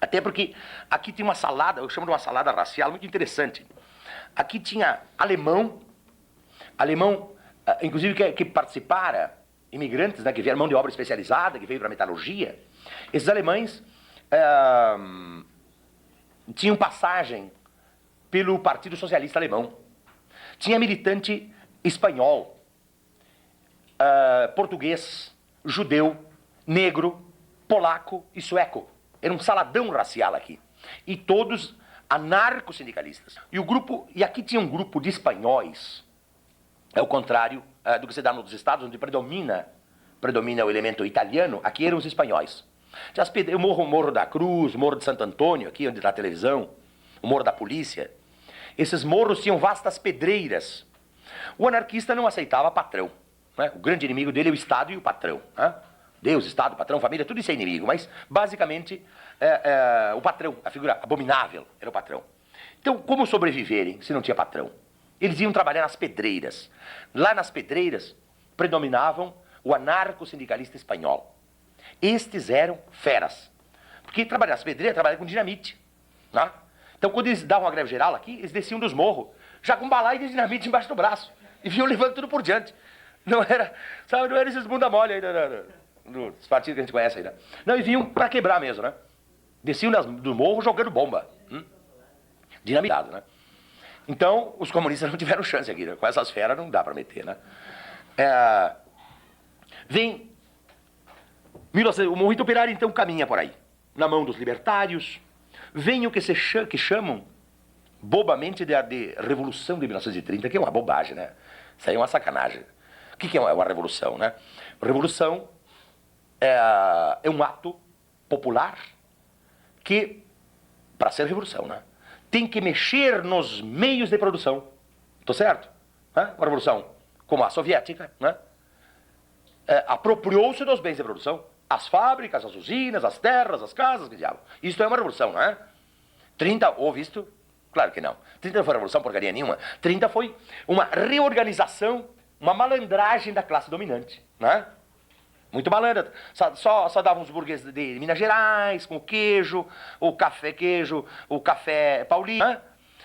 Até porque aqui tinha uma salada, eu chamo de uma salada racial muito interessante. Aqui tinha alemão, inclusive que participaram, imigrantes, né, que vieram mão de obra especializada, que veio para metalurgia. Esses alemães tinham passagem pelo Partido Socialista Alemão. Tinha militante espanhol, português, judeu, negro, polaco e sueco. Era um saladão racial aqui. E todos anarco-sindicalistas. E aqui tinha um grupo de espanhóis, é o contrário do que se dá nos Estados, onde predomina o elemento italiano. Aqui eram os espanhóis. O Morro da Cruz, o Morro de Santo Antônio, aqui onde está a televisão, o Morro da Polícia. Esses morros tinham vastas pedreiras. O anarquista não aceitava patrão, né? O grande inimigo dele é o Estado e o patrão, né? Deus, Estado, patrão, família, tudo isso é inimigo, mas basicamente o patrão, a figura abominável, era o patrão. Então, como sobreviverem se não tinha patrão? Eles iam trabalhar nas pedreiras. Lá nas pedreiras predominavam o anarco-sindicalista espanhol. Estes eram feras, porque trabalhar nas pedreiras trabalhava com dinamite, né? Então, quando eles davam a greve geral aqui, eles desciam dos morros, já com balaio de dinamite embaixo do braço, e vinham levando tudo por diante. Não era, sabe, não era esses bunda mole aí dos partidos que a gente conhece aí, né? Não, e vinham para quebrar mesmo, né? Desciam do morro jogando bomba. Dinamitado, né? Então, os comunistas não tiveram chance aqui, né? Com essas feras não dá para meter, né? O movimento operário, então, caminha por aí, na mão dos libertários. Vem o que chamam bobamente de Revolução de 1930, que é uma bobagem, né? Isso aí é uma sacanagem. O que é uma revolução, né? Revolução é um ato popular que, para ser revolução, né, tem que mexer nos meios de produção. Estou certo? Uma revolução como a soviética, né, apropriou-se dos bens de produção. As fábricas, as usinas, as terras, as casas, que diabo. Isso é uma revolução, não é? 30, houve isto? Claro que não. 30 não foi revolução porcaria nenhuma. 30 foi uma reorganização, uma malandragem da classe dominante, né? Muito malandra. Só davam os burgueses de Minas Gerais, com queijo, o café paulista, né?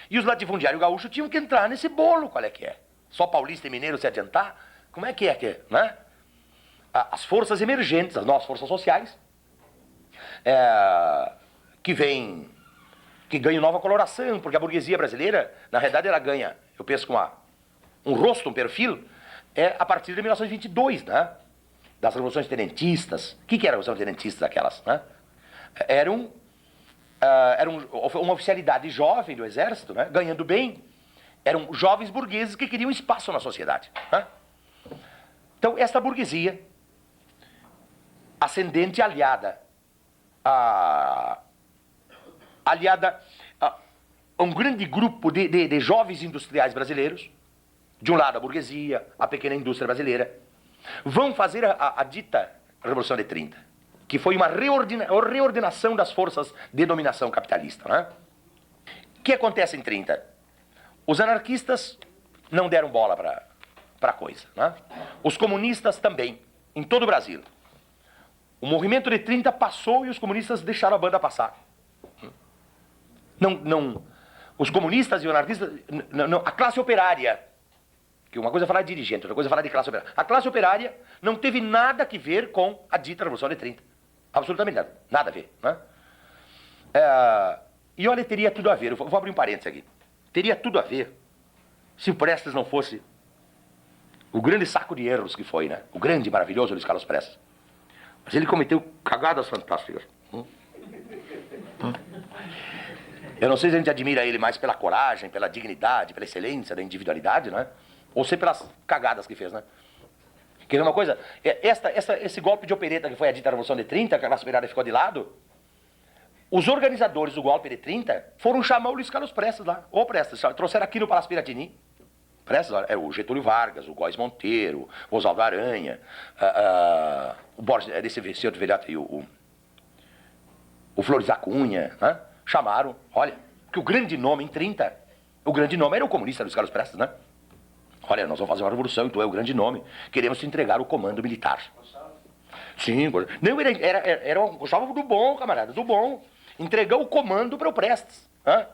E os latifundiários gaúchos tinham que entrar nesse bolo, qual é que é? Só paulista e mineiro se adiantar? Como é que é, né? As forças emergentes, as nossas forças sociais, que ganham nova coloração, porque a burguesia brasileira, na realidade, ela ganha, eu penso, com um rosto, um perfil, a partir de 1922, né? Das revoluções tenentistas. O que era a revolução tenentista daquelas, né? Era uma oficialidade jovem do exército, né? Ganhando bem. Eram jovens burgueses que queriam espaço na sociedade, né? Então, esta burguesia ascendente aliada a um grande grupo de jovens industriais brasileiros, de um lado a burguesia, a pequena indústria brasileira, vão fazer a dita Revolução de 30, que foi uma reordenação das forças de dominação capitalista, né? O que acontece em 30? Os anarquistas não deram bola para a coisa, né? Os comunistas também, em todo o Brasil. O movimento de 30 passou e os comunistas deixaram a banda passar. Os comunistas e os anarquistas, a classe operária, que uma coisa é falar de dirigente, outra coisa é falar de classe operária. A classe operária não teve nada a ver com a dita Revolução de 30. Absolutamente nada. Nada a ver, né? E olha, teria tudo a ver, eu vou abrir um parênteses aqui. Teria tudo a ver se o Prestes não fosse o grande saco de erros que foi, né? O grande e maravilhoso Luiz Carlos Prestes. Mas ele cometeu cagadas fantásticas. Eu não sei se a gente admira ele mais pela coragem, pela dignidade, pela excelência da individualidade, né? Ou sei pelas cagadas que fez, né? Quer ver uma coisa? Esse golpe de opereta que foi a dita Revolução de 30, que a classe operária ficou de lado, os organizadores do golpe de 30 foram chamar o Luiz Carlos Prestes lá. Ô Prestes, trouxeram aqui no Palácio Piratini. Prestes é o Getúlio Vargas, o Góes Monteiro, o Oswaldo Aranha, o Borges, esse outro velhote aí, o Flores da Cunha, né? Chamaram, olha, que o grande nome em 30, o grande nome era o comunista Luiz Carlos Prestes, né? Olha, nós vamos fazer uma revolução, então é o grande nome, queremos te entregar o comando militar. Sim, não, gostava do bom, camarada, do bom. Entregou o comando para o Prestes. Né?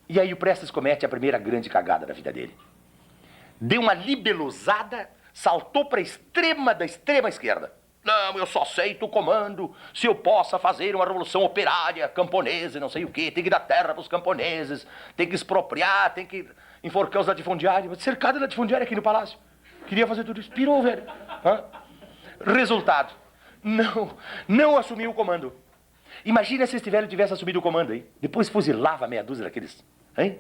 E aí o Prestes comete a primeira grande cagada da vida dele. Deu uma libelosada, saltou para da extrema esquerda. Não, eu só aceito o comando se eu possa fazer uma revolução operária, camponesa, não sei o quê. Tem que dar terra para os camponeses, tem que expropriar, tem que enforcar os latifundiários. Cercado de latifundiário aqui no palácio. Queria fazer tudo isso. Pirou, velho. Hã? Resultado. Não assumiu o comando. Imagina se esse velho tivesse assumido o comando aí. Depois fuzilava meia dúzia daqueles. Hein?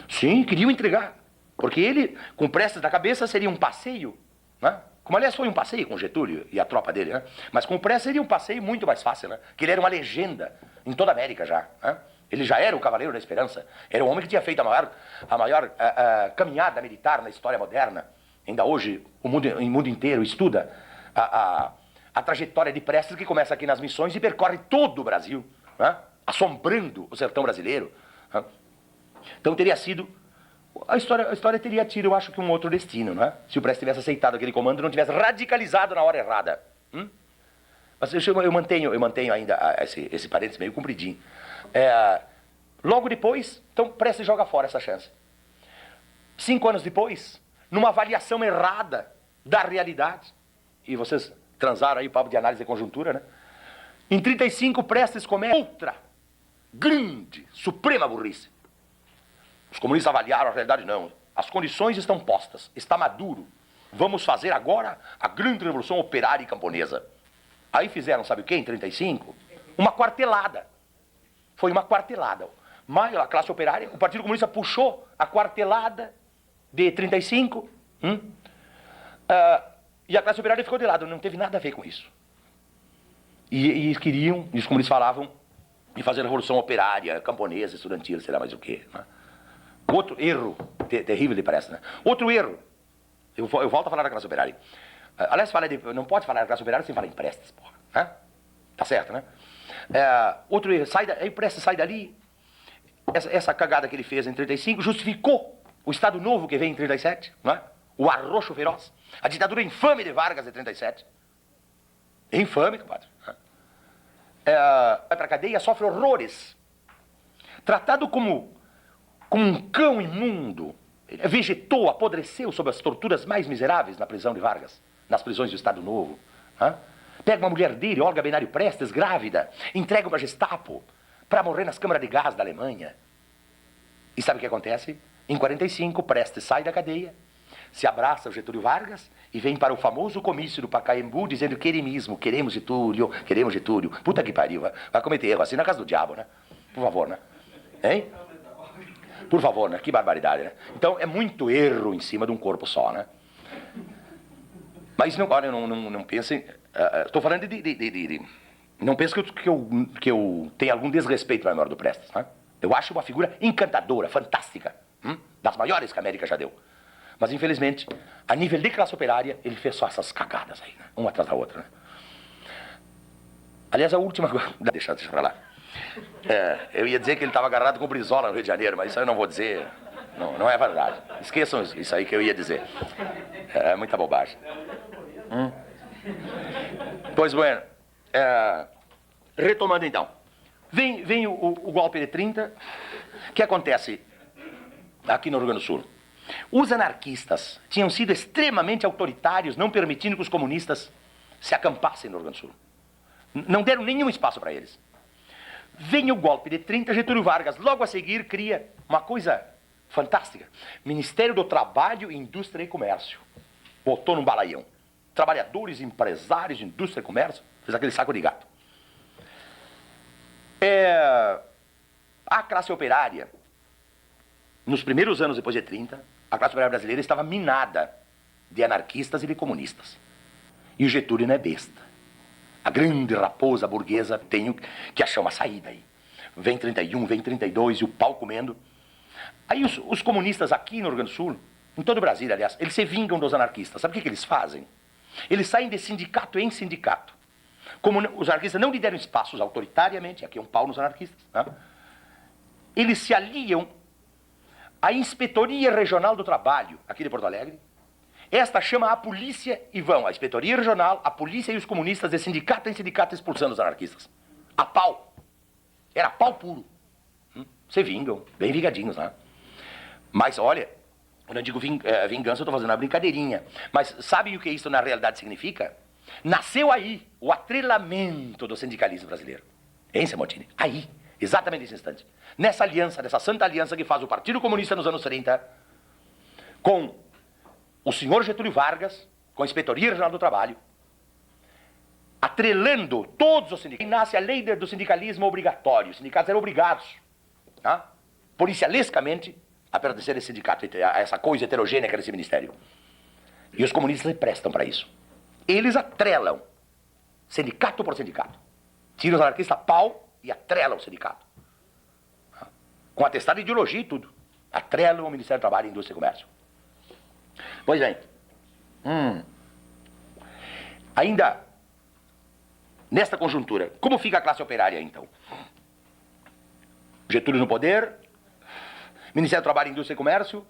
Sim, queriam entregar. Porque ele, com Prestes na cabeça, seria um passeio. Né? Como, aliás, foi um passeio com Getúlio e a tropa dele. Né? Mas com o Prestes seria um passeio muito mais fácil. Né? Que ele era uma legenda em toda a América já. Né? Ele já era o Cavaleiro da Esperança. Era um homem que tinha feito a maior caminhada militar na história moderna. Ainda hoje, o mundo inteiro estuda a trajetória de Prestes, que começa aqui nas missões e percorre todo o Brasil, né? Assombrando o sertão brasileiro. Né? Então teria sido... A história teria tido, eu acho, que um outro destino, né? Se o Prestes tivesse aceitado aquele comando e não tivesse radicalizado na hora errada. Mas eu mantenho ainda esse parênteses meio compridinho. Logo depois, então Prestes joga fora essa chance. 5 anos depois, numa avaliação errada da realidade, e vocês transaram aí o papo de análise de conjuntura, né? Em 35, Prestes comete outra grande, suprema burrice. Os comunistas avaliaram a realidade, não. As condições estão postas, está maduro. Vamos fazer agora a grande revolução operária e camponesa. Aí fizeram, sabe o quê, em 35? Uma quartelada. Foi uma quartelada. A classe operária, o Partido Comunista puxou a quartelada de 35, e a classe operária ficou de lado, não teve nada a ver com isso. E os comunistas falavam em fazer a revolução operária, camponesa, estudantil, sei lá mais o quê. Né? Outro erro terrível de Prestes, né? Outro erro, eu volto a falar da classe operária. Aliás, não pode falar da classe operária sem falar em Prestes, porra. Né? Tá certo, né? Outro erro, aí o Prestes sai dali, essa cagada que ele fez em 35 justificou o Estado Novo que veio em 37, não é? O arroxo feroz, a ditadura infame de Vargas de 37. Infame, compadre. Vai pra cadeia, sofre horrores. Tratado como um cão imundo. Ele vegetou, apodreceu sob as torturas mais miseráveis na prisão de Vargas, nas prisões do Estado Novo. Pega uma mulher dele, Olga Benário Prestes, grávida, entrega para a Gestapo para morrer nas câmaras de gás da Alemanha. E sabe o que acontece? Em 45, Prestes sai da cadeia, se abraça ao Getúlio Vargas e vem para o famoso comício do Pacaembu dizendo queremismo, queremos Getúlio, queremos Getúlio. Puta que pariu, vai cometer erro assim na casa do diabo, né? Por favor, né? Hein? Por favor, né? Que barbaridade, né? Então é muito erro em cima de um corpo só, né? Mas não pensem... Estou falando não pense que eu tenha algum desrespeito para a memória do Prestes, né? Eu acho uma figura encantadora, fantástica, das maiores que a América já deu. Mas, infelizmente, a nível de classe operária, ele fez só essas cagadas aí, né? Uma atrás da outra, né? Aliás, a última coisa... Deixa pra lá. Eu ia dizer que ele estava agarrado com Brizola no Rio de Janeiro, mas isso eu não vou dizer. Não é verdade. Esqueçam isso aí que eu ia dizer. É muita bobagem. Pois, bueno. Retomando, então. Vem o golpe de 30. O que acontece aqui no Rio Grande do Sul? Os anarquistas tinham sido extremamente autoritários, não permitindo que os comunistas se acampassem no Rio Grande do Sul. Não deram nenhum espaço para eles. Vem o golpe de 30, Getúlio Vargas, logo a seguir, cria uma coisa fantástica. Ministério do Trabalho, Indústria e Comércio. Botou num balaião. Trabalhadores, empresários, indústria e comércio, fez aquele saco de gato. A classe operária, nos primeiros anos depois de 30, a classe operária brasileira estava minada de anarquistas e de comunistas. E o Getúlio não é besta. A grande raposa burguesa tem que achar uma saída aí. Vem 31, vem 32 e o pau comendo. Aí os comunistas aqui no Rio Grande do Sul, em todo o Brasil, aliás, eles se vingam dos anarquistas. Sabe o que eles fazem? Eles saem de sindicato em sindicato. Como os anarquistas não lhe deram espaços autoritariamente, aqui é um pau nos anarquistas, né? Eles se aliam à Inspetoria Regional do Trabalho, aqui de Porto Alegre. Esta chama a polícia e vão, a Inspetoria Regional, a polícia e os comunistas de sindicato em sindicato expulsando os anarquistas. A pau. Era pau puro. Se vingam, bem vingadinhos, né? Mas olha, quando eu digo vingança, eu estou fazendo uma brincadeirinha. Mas sabem o que isso na realidade significa? Nasceu aí o atrelamento do sindicalismo brasileiro. Hein, Samotini? Aí, exatamente nesse instante. Nessa aliança, nessa santa aliança que faz o Partido Comunista nos anos 30 com o senhor Getúlio Vargas, com a Inspetoria Regional do Trabalho, atrelando todos os sindicatos. Nasce a lei do sindicalismo obrigatório. Os sindicatos eram obrigados, tá? Policialescamente, a pertencer a esse sindicato, a essa coisa heterogênea que era esse ministério. E os comunistas se prestam para isso. Eles atrelam, sindicato por sindicato. Tiram os anarquistas a pau e atrelam o sindicato. Com atestado de ideologia e tudo. Atrelam o Ministério do Trabalho, Indústria e Comércio. Pois bem. Ainda nesta conjuntura, como fica a classe operária, então? Getúlio no poder, Ministério do Trabalho, Indústria e Comércio,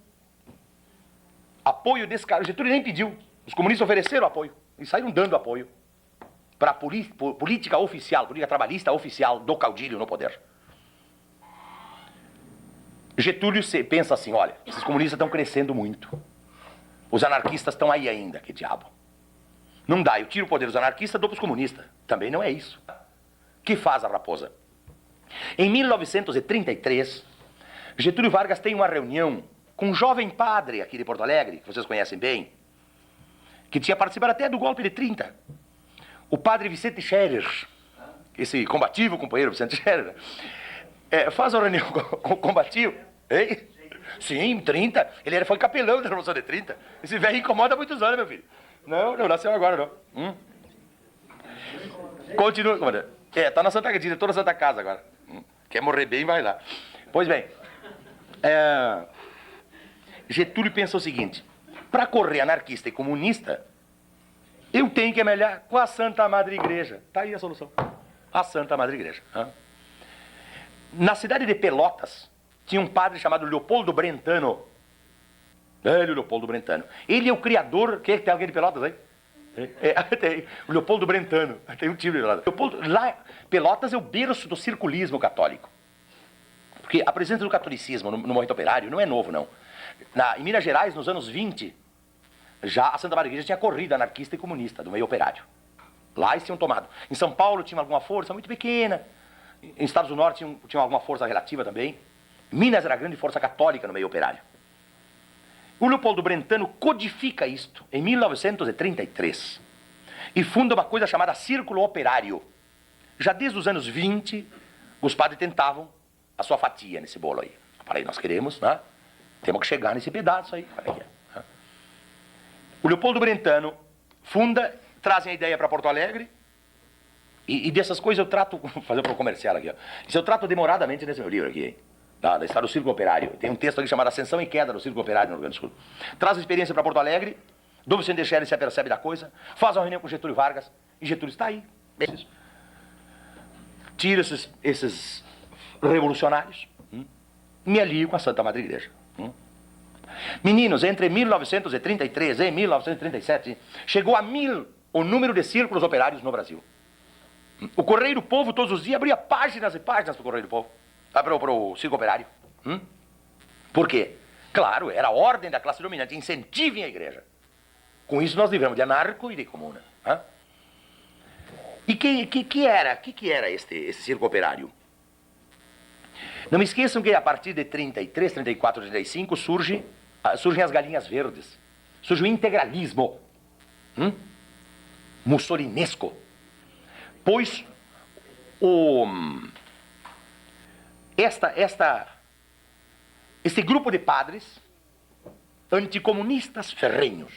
apoio desse cara. Getúlio nem pediu. Os comunistas ofereceram apoio. E saíram dando apoio para a política oficial, política trabalhista oficial do caudilho no poder. Getúlio pensa assim, olha, esses comunistas estão crescendo muito. Os anarquistas estão aí ainda, que diabo. Não dá, eu tiro o poder dos anarquistas, dou para os comunistas. Também não é isso. O que faz a raposa? Em 1933, Getúlio Vargas tem uma reunião com um jovem padre aqui de Porto Alegre, que vocês conhecem bem, que tinha participado até do golpe de 30. O padre Vicente Scherer, esse combativo companheiro Vicente Scherer, faz uma reunião combativo. Hein? Sim, 30. Ele foi capelão da Revolução de 30. Esse velho incomoda há muitos anos, meu filho. Não nasceu agora, não. Continua, comandante. Tá na Santa Diretor da Santa Casa agora. Quer morrer bem, vai lá. Pois bem, Getúlio pensou o seguinte: para correr anarquista e comunista, eu tenho que amelhar com a Santa Madre Igreja. Tá aí a solução. A Santa Madre Igreja. Na cidade de Pelotas, tinha um padre chamado Leopoldo Brentano. Velho Leopoldo Brentano. Ele é o criador... Tem alguém de Pelotas aí? Tem. O Leopoldo Brentano. Tem um time de Pelotas. Lá, Pelotas é o berço do circulismo católico. Porque a presença do catolicismo no movimento operário não é novo, não. Em Minas Gerais, nos anos 20, já a Santa Maria Igreja tinha corrida anarquista e comunista do meio operário. Lá eles tinham tomado. Em São Paulo tinha alguma força muito pequena. Em Estados do Norte tinha alguma força relativa também. Minas era a grande força católica no meio operário. O Leopoldo Brentano codifica isto em 1933 e funda uma coisa chamada Círculo Operário. Já desde os anos 20, os padres tentavam a sua fatia nesse bolo aí. Falei, nós queremos, né? Temos que chegar nesse pedaço aí. O Leopoldo Brentano funda, trazem a ideia para Porto Alegre, e dessas coisas eu trato, vou fazer para o comercial aqui, ó. Isso eu trato demoradamente nesse meu livro aqui, hein? Da história do Círculo Operário. Tem um texto aqui chamado Ascensão e Queda do Círculo Operário no Rio Grande do Sul. Traz a experiência para Porto Alegre, Dom Vicente Scherer se apercebe da coisa, faz uma reunião com Getúlio Vargas, e Getúlio está aí. Tira esses revolucionários, me alio com a Santa Madre Igreja. Meninos, entre 1933 e 1937, chegou a 1000 o número de círculos operários no Brasil. O Correio do Povo, todos os dias, abria páginas e páginas para o Correio do Povo. Para o Círculo Operário. Por quê? Claro, era a ordem da classe dominante. Incentivem a igreja. Com isso nós livramos de anarco e de comuna. E que era esse Círculo Operário? Não me esqueçam que a partir de 33, 34, 35 surgem as galinhas verdes. Surge o integralismo. Mussolinesco. Pois esse grupo de padres anticomunistas ferrenhos.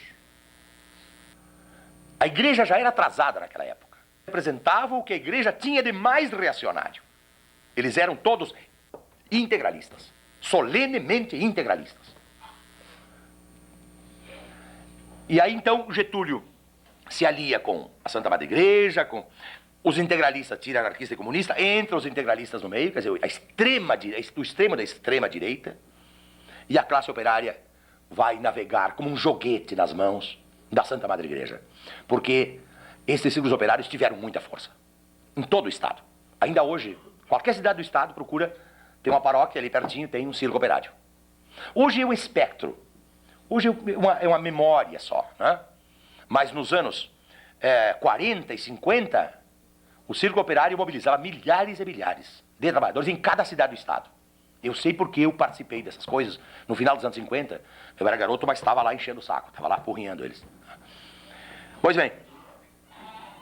A igreja já era atrasada naquela época. Representavam o que a igreja tinha de mais reacionário. Eles eram todos integralistas. solenemente integralistas. E aí então Getúlio se alia com a Santa Madre Igreja, com os integralistas, tira anarquista e comunista, entra os integralistas no meio, quer dizer, a extrema direita, o extremo da extrema direita, e a classe operária vai navegar como um joguete nas mãos da Santa Madre Igreja. Porque esses círculos operários tiveram muita força em todo o Estado. Ainda hoje, qualquer cidade do Estado procura, tem uma paróquia ali pertinho, tem um círculo operário. Hoje é um espectro. Hoje é uma memória só, né? Mas nos anos 40 e 50, o círculo operário mobilizava milhares e milhares de trabalhadores em cada cidade do Estado. Eu sei porque eu participei dessas coisas no final dos anos 50. Eu era garoto, mas estava lá enchendo o saco, estava lá porrinhando eles. Pois bem,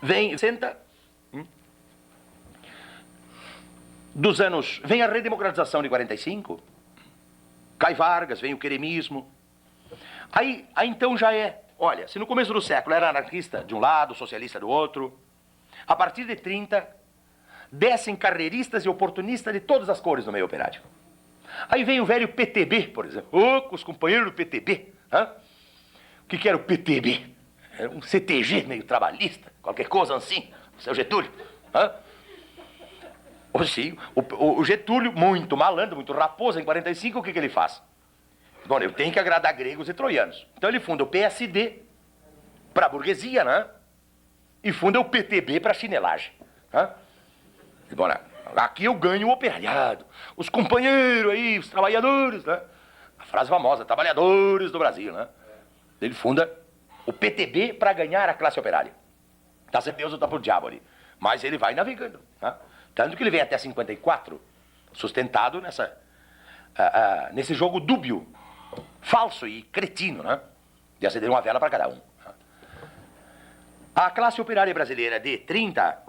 vem a redemocratização de 45, cai Vargas, vem o queremismo. Aí então já olha, se no começo do século era anarquista de um lado, socialista do outro, a partir de 30, descem carreiristas e oportunistas de todas as cores no meio operário. Aí vem o velho PTB, por exemplo. Os companheiros do PTB. O que era o PTB? Era um CTG meio trabalhista, qualquer coisa assim, seu Getúlio. O Getúlio, muito malandro, muito raposa, em 45, o que ele faz? Bom, eu tenho que agradar gregos e troianos. Então ele funda o PSD para a burguesia, né? E funda o PTB para a chinelagem. Bom, aqui eu ganho o operariado, os companheiros aí, os trabalhadores, né? A frase famosa, trabalhadores do Brasil, né? Ele funda o PTB para ganhar a classe operária. Tá se Deus ou tá pro diabo ali. Mas ele vai navegando, né? Tanto que ele vem até 54, sustentado nesse jogo dúbio, falso e cretino, né? De acender uma vela para cada um. A classe operária brasileira de 30,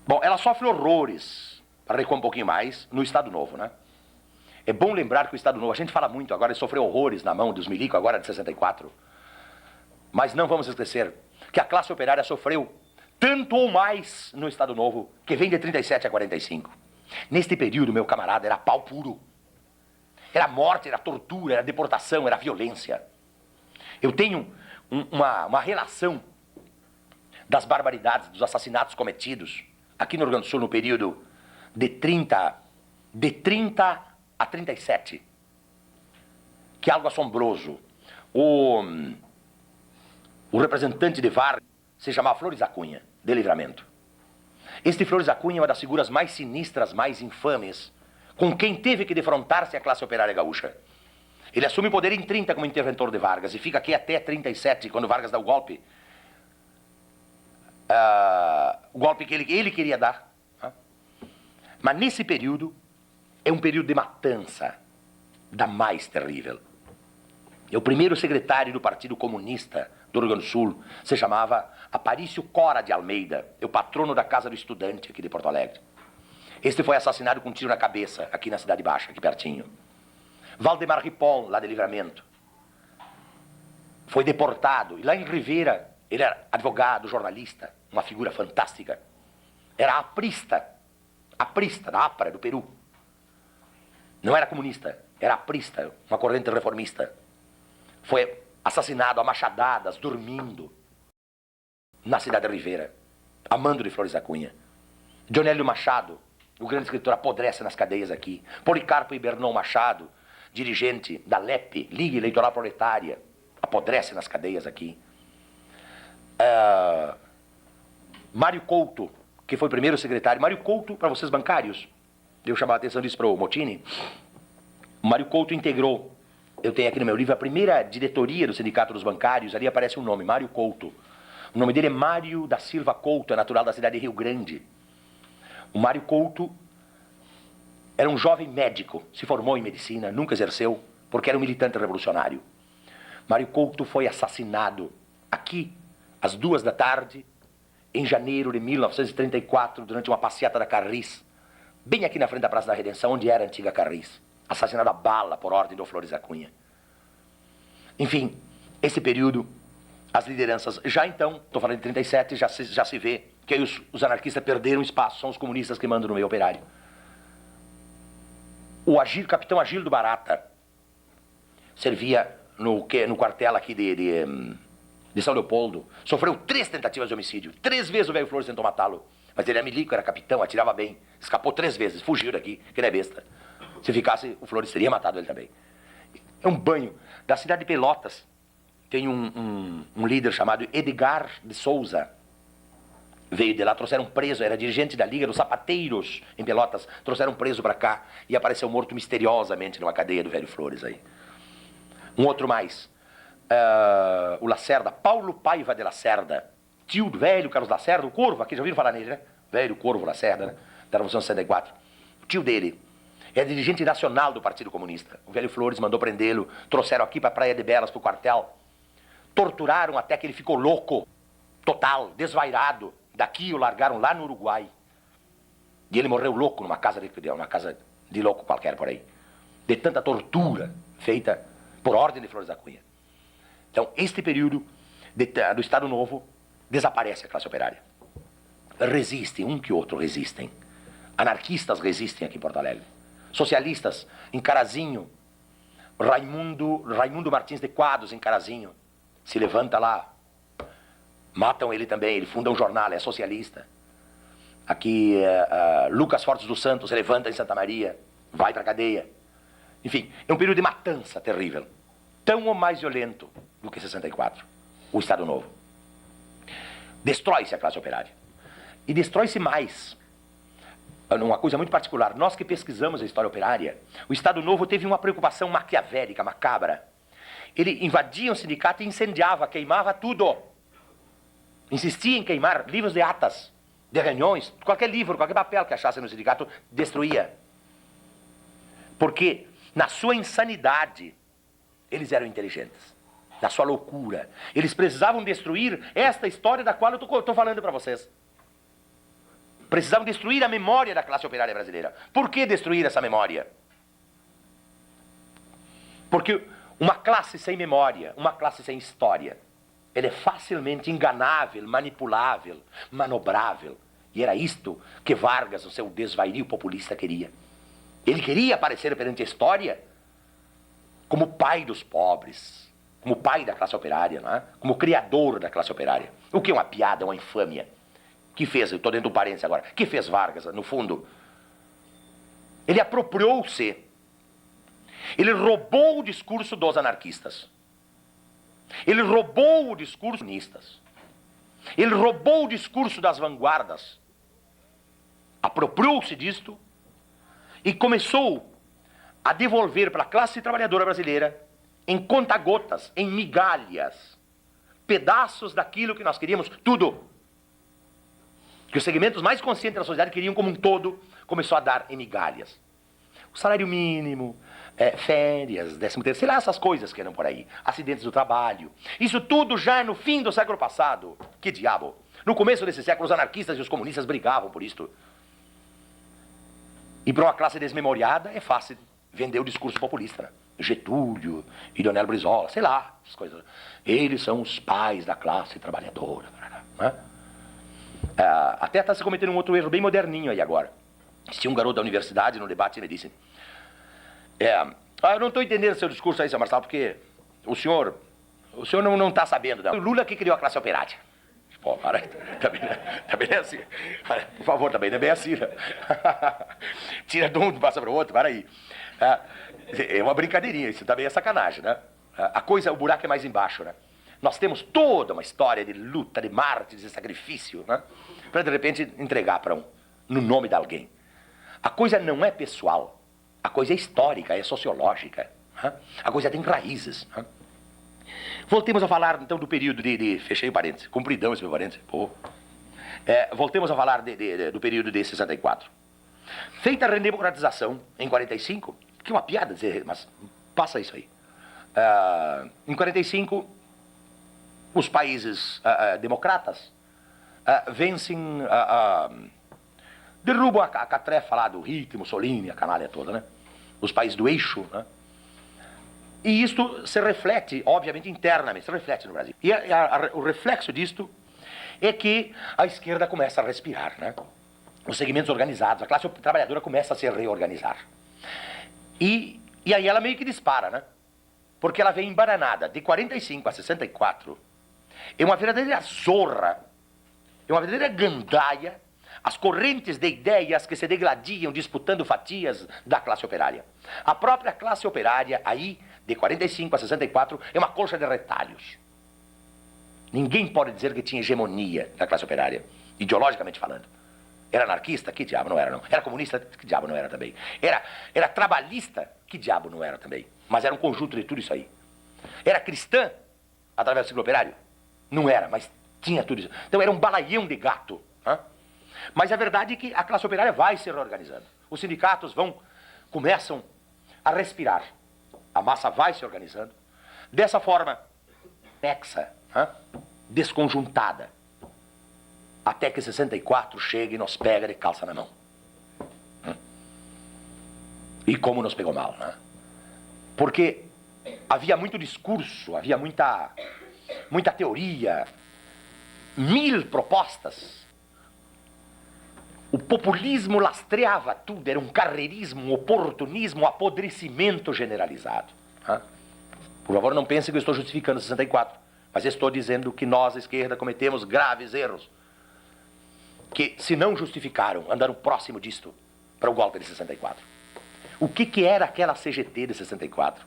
bom, ela sofre horrores, para recuar um pouquinho mais, no Estado Novo, né? É bom lembrar que o Estado Novo, a gente fala muito, agora ele sofreu horrores na mão dos milico, agora de 64. Mas não vamos esquecer que a classe operária sofreu tanto ou mais no Estado Novo, que vem de 37 a 45. Neste período, meu camarada, era pau puro. Era morte, era tortura, era deportação, era violência. Eu tenho uma relação das barbaridades, dos assassinatos cometidos aqui no Rio Grande do Sul no período de 30 a 37. Que é algo assombroso. O representante de Vargas se chamava Flores da Cunha, de Livramento. Este Flores da Cunha é uma das figuras mais sinistras, mais infames, com quem teve que defrontar-se a classe operária gaúcha. Ele assume o poder em 30 como interventor de Vargas e fica aqui até 37, quando Vargas dá o golpe. O golpe que ele queria dar. Mas nesse período, é um período de matança da mais terrível. E o primeiro secretário do Partido Comunista do Rio Grande do Sul se chamava Aparício Cora de Almeida, é o patrono da Casa do Estudante aqui de Porto Alegre. Este foi assassinado com um tiro na cabeça, aqui na Cidade Baixa, aqui pertinho. Valdemar Rippon, lá de Livramento, foi deportado. E lá em Rivera, ele era advogado, jornalista, uma figura fantástica. Era aprista da APRA, do Peru. Não era comunista, era aprista, uma corrente reformista. Foi assassinado a machadadas, dormindo, na cidade de Rivera, amando de Flores da Cunha. Dionélio Machado, o grande escritor, apodrece nas cadeias aqui. Policarpo Ibernon Machado, dirigente da LEP, Liga Eleitoral Proletária, apodrece nas cadeias aqui. Mário Couto, que foi o primeiro secretário. Mário Couto, para vocês bancários, eu chamar a atenção disso para o Motini. Mário Couto integrou, eu tenho aqui no meu livro, a primeira diretoria do Sindicato dos Bancários. Ali aparece um nome, Mário Couto. O nome dele é Mário da Silva Couto, é natural da cidade de Rio Grande. O Mário Couto era um jovem médico, se formou em medicina, nunca exerceu, porque era um militante revolucionário. Mário Couto foi assassinado aqui, às 2 da tarde, em janeiro de 1934, durante uma passeata da Carris, bem aqui na frente da Praça da Redenção, onde era a antiga Carris. Assassinado a bala por ordem do Flores da Cunha. Enfim, esse período, as lideranças, já então, estou falando de 37, já se vê que aí os anarquistas perderam espaço, são os comunistas que mandam no meio operário. capitão Agildo Barata servia no quartel aqui de São Leopoldo. Sofreu 3 tentativas de homicídio. 3 vezes o velho Flores tentou matá-lo. Mas ele era milico, era capitão, atirava bem. Escapou 3 vezes, fugiu daqui, que não é besta. Se ficasse, o Flores teria matado ele também. É um banho. Da cidade de Pelotas, tem um líder chamado Edgar de Souza. Veio de lá, trouxeram preso, era dirigente da Liga dos Sapateiros em Pelotas. Trouxeram preso para cá e apareceu morto misteriosamente numa cadeia do velho Flores aí. Um outro mais. O Lacerda, Paulo Paiva de Lacerda. Tio do velho Carlos Lacerda, o Corvo, aqui já ouviram falar nele, né? Velho Corvo Lacerda, né? Da Revolução de 64. O tio dele é dirigente nacional do Partido Comunista. O velho Flores mandou prendê-lo, trouxeram aqui para Praia de Belas, pro quartel. Torturaram até que ele ficou louco, total, desvairado. Daqui o largaram lá no Uruguai. E ele morreu louco numa casa de louco qualquer por aí. De tanta tortura feita por ordem de Flores da Cunha. Então, este período do Estado Novo, desaparece a classe operária. Resiste, um que outro resistem. Anarquistas resistem aqui em Porto Alegre. Socialistas em Carazinho. Raimundo Martins de Quadros em Carazinho. Se levanta lá. Matam ele também, ele funda um jornal, é socialista. Aqui, Lucas Fortes dos Santos se levanta em Santa Maria. Vai pra cadeia. Enfim, é um período de matança terrível. Tão ou mais violento do que 64. O Estado Novo. Destrói-se a classe operária. E destrói-se mais. Uma coisa muito particular. Nós que pesquisamos a história operária, o Estado Novo teve uma preocupação maquiavélica, macabra. Ele invadia um sindicato e incendiava, queimava tudo. Insistia em queimar livros de atas, de reuniões, qualquer livro, qualquer papel que achasse no sindicato, destruía. Porque, na sua insanidade, eles eram inteligentes. Na sua loucura. Eles precisavam destruir esta história da qual eu estou falando para vocês. Precisavam destruir a memória da classe operária brasileira. Por que destruir essa memória? Porque uma classe sem memória, uma classe sem história, ela é facilmente enganável, manipulável, manobrável. E era isto que Vargas, o seu desvario populista, queria. Ele queria aparecer perante a história como pai dos pobres, como pai da classe operária, não é? Como criador da classe operária. O que é uma piada, uma infâmia. Que fez, eu estou dentro do parênteses agora, que fez Vargas, no fundo? Ele apropriou-se, ele roubou o discurso dos anarquistas. Ele roubou o discurso dos comunistas. Ele roubou o discurso das vanguardas. Apropriou-se disto e começou a devolver para a classe trabalhadora brasileira, em conta-gotas, em migalhas, pedaços daquilo que nós queríamos, tudo. Que os segmentos mais conscientes da sociedade queriam como um todo, começou a dar em migalhas. O salário mínimo, férias, 13º, sei lá, essas coisas que eram por aí. Acidentes do trabalho. Isso tudo já no fim do século passado. Que diabo. No começo desse século, os anarquistas e os comunistas brigavam por isto. E para uma classe desmemoriada, é fácil vender o discurso populista, né? Getúlio e Leonel Brizola, sei lá, essas coisas. Eles são os pais da classe trabalhadora, né? Até está se cometendo um outro erro bem moderninho aí agora. Tinha um garoto da universidade no debate e ele disse: eu não estou entendendo seu discurso aí, seu Marçal, porque o senhor não está sabendo. Não. O Lula que criou a classe operária. Pô, para aí, também é assim. Por favor, também não é bem assim, né? Tira de um, passa para o outro, para aí. É uma brincadeirinha, isso também é sacanagem, né? A coisa, o buraco é mais embaixo, né? Nós temos toda uma história de luta, de mártires, de sacrifício, né? Para de repente entregar para no nome de alguém. A coisa não é pessoal, a coisa é histórica, é sociológica, né? A coisa tem raízes, né? Voltemos a falar então do período fechei o parênteses, compridão esse meu parênteses, pô. Voltemos a falar do período de 64. Feita a redemocratização em 45, que é uma piada dizer, mas passa isso aí. Em 45, os países democratas vencem, derrubam a catrefa lá do Hitler, Mussolini, a canalha toda, né? Os países do eixo, né? E isto se reflete, obviamente, internamente, se reflete no Brasil. E o reflexo disto é que a esquerda começa a respirar, né? Os segmentos organizados, a classe trabalhadora começa a se reorganizar. E aí ela meio que dispara, né? Porque ela vem embananada. De 45 a 64, é uma verdadeira zorra, é uma verdadeira gandaia, as correntes de ideias que se degladiam disputando fatias da classe operária. A própria classe operária, aí, de 45 a 64, é uma colcha de retalhos. Ninguém pode dizer que tinha hegemonia na classe operária, ideologicamente falando. Era anarquista? Que diabo não era, não. Era comunista? Que diabo não era também. Era trabalhista? Que diabo não era também. Mas era um conjunto de tudo isso aí. Era cristã, através do ciclo operário? Não era, mas tinha tudo isso. Então era um balaião de gato. Hein? Mas a verdade é que a classe operária vai se reorganizando. Os sindicatos começam a respirar. A massa vai se organizando. Dessa forma, anexa, desconjuntada. Até que 64 chega e nos pega de calça na mão. E como nos pegou mal, né? Porque havia muito discurso, havia muita teoria, 1000 propostas. O populismo lastreava tudo, era um carreirismo, um oportunismo, um apodrecimento generalizado. Por favor, não pense que eu estou justificando 64, mas estou dizendo que nós, a esquerda, cometemos graves erros, que se não justificaram, andaram próximo disto para o golpe de 64. O que era aquela CGT de 64?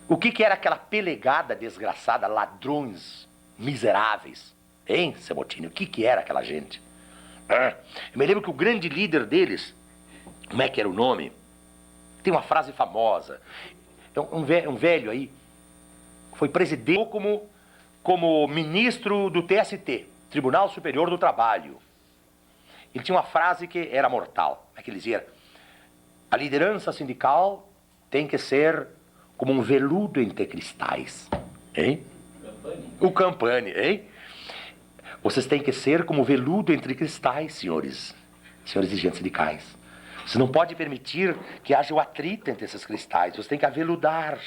O que era aquela pelegada desgraçada, ladrões miseráveis? Hein, Sebotini? O que era aquela gente? Eu me lembro que o grande líder deles, como é que era o nome? Tem uma frase famosa. Um velho aí, foi presidente como ministro do TST, Tribunal Superior do Trabalho. Ele tinha uma frase que era mortal. É que ele dizia: a liderança sindical tem que ser como um veludo entre cristais. Hein? O Campani, hein? Vocês têm que ser como veludo entre cristais, senhores dirigentes sindicais. Você não pode permitir que haja o atrito entre esses cristais. Você tem que aveludar.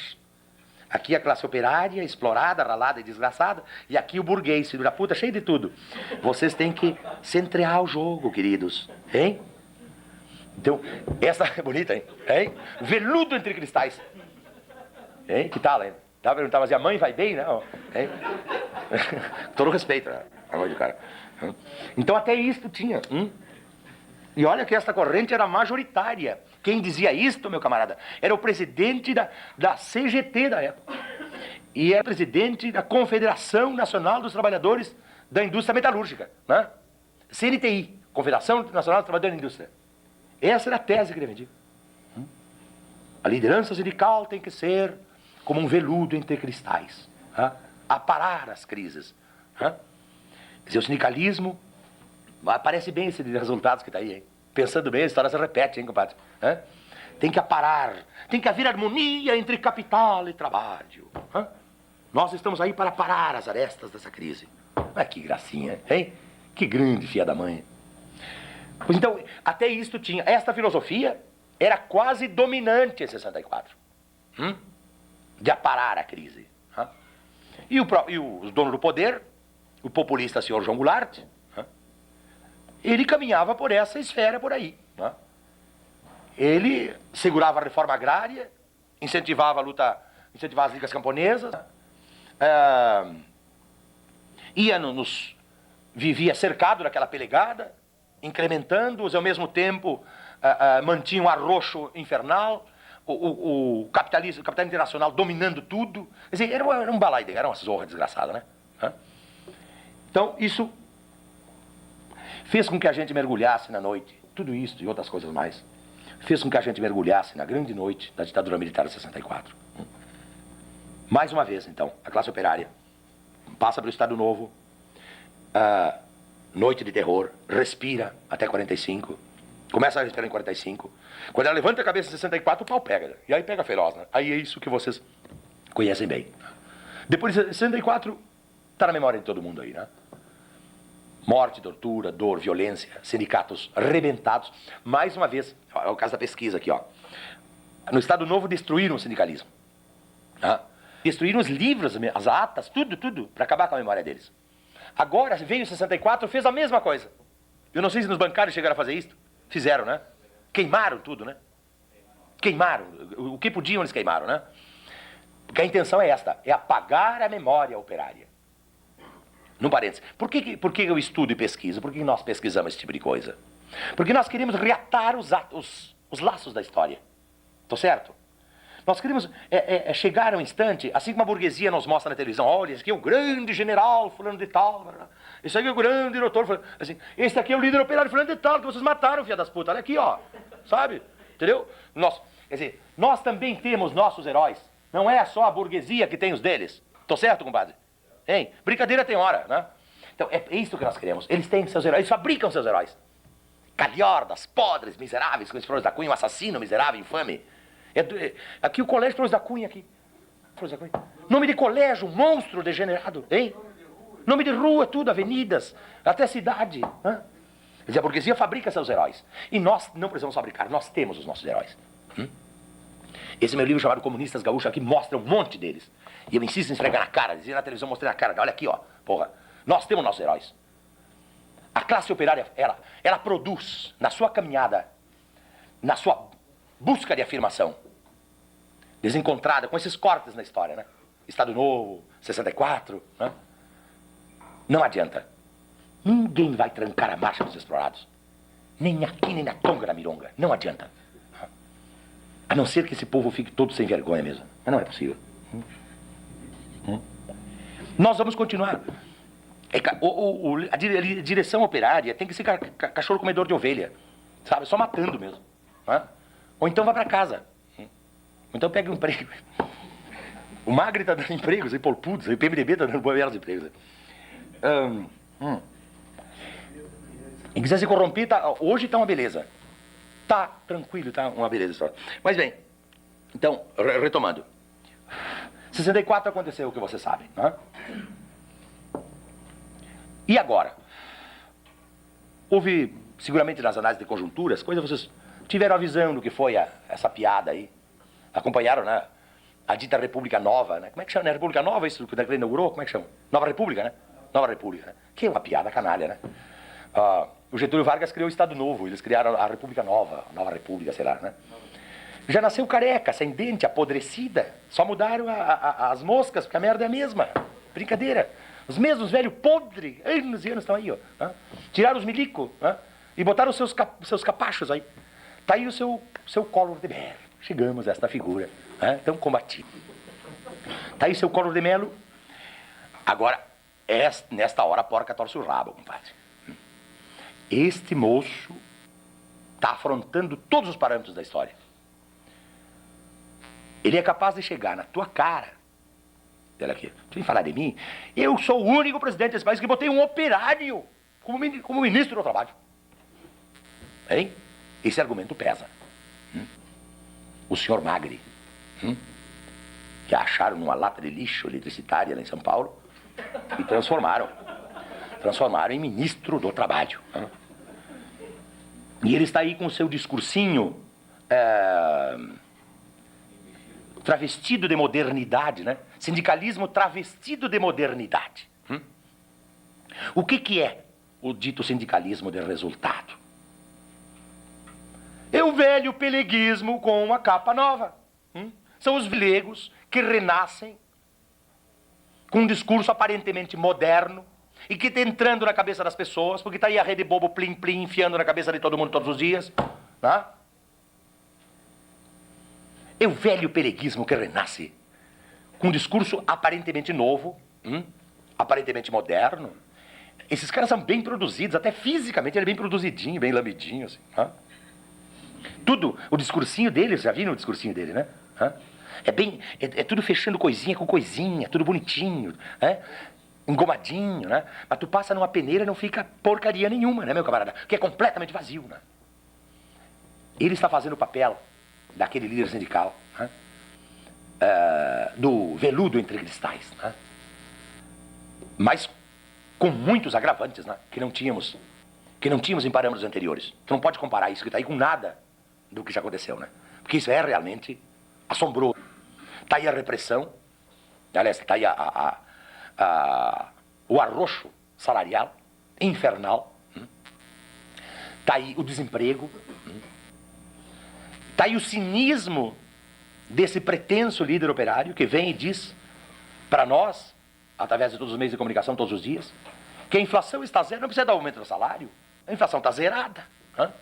Aqui a classe operária, explorada, ralada e desgraçada. E aqui o burguês, filho da puta, cheio de tudo. Vocês têm que centrear o jogo, queridos. Hein? Então, essa é bonita, hein? Veludo entre cristais. Hein? Que tal, hein? Tava perguntando, mas a mãe vai bem, não? Hein? Todo respeito, né? A mãe do cara. Então até isto tinha. E olha que esta corrente era majoritária. Quem dizia isto, meu camarada, era o presidente da CGT da época. E era presidente da Confederação Nacional dos Trabalhadores da Indústria Metalúrgica. Né? CNTI, Confederação Nacional dos Trabalhadores da Indústria. Essa era a tese que ele vendia. A liderança sindical tem que ser como um veludo entre cristais. Aparar as crises. Quer dizer, o sindicalismo... Parece bem esse resultados que está aí, hein? Pensando bem, a história se repete, hein, compadre? Tem que aparar, tem que haver harmonia entre capital e trabalho. Nós estamos aí para parar as arestas dessa crise. Mas que gracinha, hein? Que grande filha da mãe. Pois então, até isto tinha. Esta filosofia era quase dominante em 64. De aparar a crise. E os donos do poder, o populista senhor João Goulart, ele caminhava por essa esfera por aí. Ele segurava a reforma agrária, incentivava a luta, incentivava as ligas camponesas, vivia cercado daquela pelegada, incrementando-os, ao mesmo tempo mantinha um arroxo infernal, o capitalismo internacional dominando tudo. Quer dizer, era um balaio, era uma zorra desgraçada, né? Então, isso fez com que a gente mergulhasse na noite, tudo isso e outras coisas mais, fez com que a gente mergulhasse na grande noite da ditadura militar de 64. Mais uma vez, então, a classe operária passa pelo Estado Novo, noite de terror, respira até 45, começa a respirar em 45. Quando ela levanta a cabeça em 64, o pau pega, e aí pega feroz, né? Aí é isso que vocês conhecem bem. Depois de 64, está na memória de todo mundo aí, né? Morte, tortura, dor, violência, sindicatos rebentados. Mais uma vez, é o caso da pesquisa aqui, ó. No Estado Novo destruíram o sindicalismo. Destruíram os livros, as atas, tudo, para acabar com a memória deles. Agora, veio 64, fez a mesma coisa. Eu não sei se nos bancários chegaram a fazer isso. Fizeram, né? Queimaram tudo, né? queimaram. O que podiam, eles queimaram, né? Porque a intenção é esta, é apagar a memória operária. Num parênteses, por que eu estudo e pesquiso? Por que nós pesquisamos esse tipo de coisa? Porque nós queremos reatar os laços da história. Tô certo? Nós queremos chegar a um instante, assim como a burguesia nos mostra na televisão, olha, esse aqui é o grande general fulano de tal, esse aqui é o grande doutor fulano, assim, esse aqui é o líder operário fulano de tal, que vocês mataram, filha das putas, olha aqui, ó, sabe? Entendeu? Quer dizer, nós também temos nossos heróis, não é só a burguesia que tem os deles. Tô certo, compadre? Hein? Brincadeira tem hora, né? Então, é isso que nós queremos. Eles têm seus heróis, eles fabricam seus heróis. Calhordas, podres, miseráveis, com esse Flores da Cunha, um assassino miserável, infame. Aqui o colégio Flores da Cunha, aqui. Flores da Cunha. Nome de colégio, monstro degenerado, hein? Nome de rua, tudo, avenidas, até cidade. Né? Quer dizer, a burguesia fabrica seus heróis. E nós não precisamos fabricar, nós temos os nossos heróis. Esse meu livro chamado Comunistas Gaúchos aqui mostra um monte deles. E eu insisto em esfregar na cara, dizer na televisão, mostrei na cara, olha aqui, ó, porra, nós temos nossos heróis. A classe operária, ela produz, na sua caminhada, na sua busca de afirmação, desencontrada, com esses cortes na história, né? Estado Novo, 64, né? Não adianta. Ninguém vai trancar a marcha dos explorados. Nem aqui, nem na Tonga, na Mironga. Não adianta. A não ser que esse povo fique todo sem vergonha mesmo. Mas não é possível. Nós vamos continuar. A direção operária tem que ser cachorro comedor de ovelha. Sabe? Só matando mesmo. Né? Ou então vai para casa. Ou então pega um emprego. O Magri está dando empregos, aí polpudos, aí o PMDB está dando belos empregos. E quiser se corromper, hoje está uma beleza. Tá tranquilo, tá uma beleza só. Mas bem, então, retomando. 64 aconteceu o que você sabe, né? E agora? Houve, seguramente nas análises de conjunturas, vocês tiveram a visão do que foi essa piada aí. Acompanharam, né? A dita República Nova, né? Como é que chama? Né? República Nova, isso que ele inaugurou? Como é que chama? Nova República, né? Nova República, né? Que é uma piada canalha, né? O Getúlio Vargas criou o Estado Novo, eles criaram a República Nova, a Nova República, sei lá, né? Já nasceu careca, sem dente, apodrecida. Só mudaram as moscas, porque a merda é a mesma. Brincadeira. Os mesmos velhos podres, anos e anos estão aí, ó. Né? Tiraram os milicos, né? E botaram os seus capachos aí. Tá aí o seu Collor de Mello. Chegamos a esta figura, né? Tão combativo. Tá aí seu Collor de Mello. Agora, nesta hora a porca torce o rabo, compadre. Este moço está afrontando todos os parâmetros da história. Ele é capaz de chegar na tua cara. Olha aqui, tu vem falar de mim? Eu sou o único presidente desse país que botei um operário como ministro do trabalho. Hein? Esse argumento pesa. O senhor Magri, que acharam numa lata de lixo eletricitária lá em São Paulo e transformaram em ministro do trabalho. E ele está aí com o seu discursinho travestido de modernidade, né? Sindicalismo travestido de modernidade. O que é o dito sindicalismo de resultado? É o velho peleguismo com uma capa nova. São os vilegos que renascem com um discurso aparentemente moderno e que está entrando na cabeça das pessoas, porque está aí a rede bobo plim-plim enfiando na cabeça de todo mundo todos os dias. Né? É o velho peleguismo que renasce com um discurso aparentemente novo, aparentemente moderno. Esses caras são bem produzidos, até fisicamente ele é bem produzidinho, bem lambidinho, assim. Tudo, o discursinho dele, já viram o discursinho dele, né? É tudo fechando coisinha com coisinha, tudo bonitinho, né? Engomadinho, né? Mas tu passa numa peneira e não fica porcaria nenhuma, né, meu camarada? Que é completamente vazio, né? Ele está fazendo o papel daquele líder sindical, né? Do veludo entre cristais, né? Mas com muitos agravantes, né? Que não tínhamos em parâmetros anteriores. Tu não pode comparar isso que está aí com nada do que já aconteceu, né? Porque isso é realmente assombroso. Está aí a repressão, aliás, está aí o arroxo salarial infernal. Está aí o desemprego. Está aí o cinismo desse pretenso líder operário que vem e diz para nós, através de todos os meios de comunicação, todos os dias, que a inflação está zero, não precisa dar aumento do salário. A inflação está zerada. Quer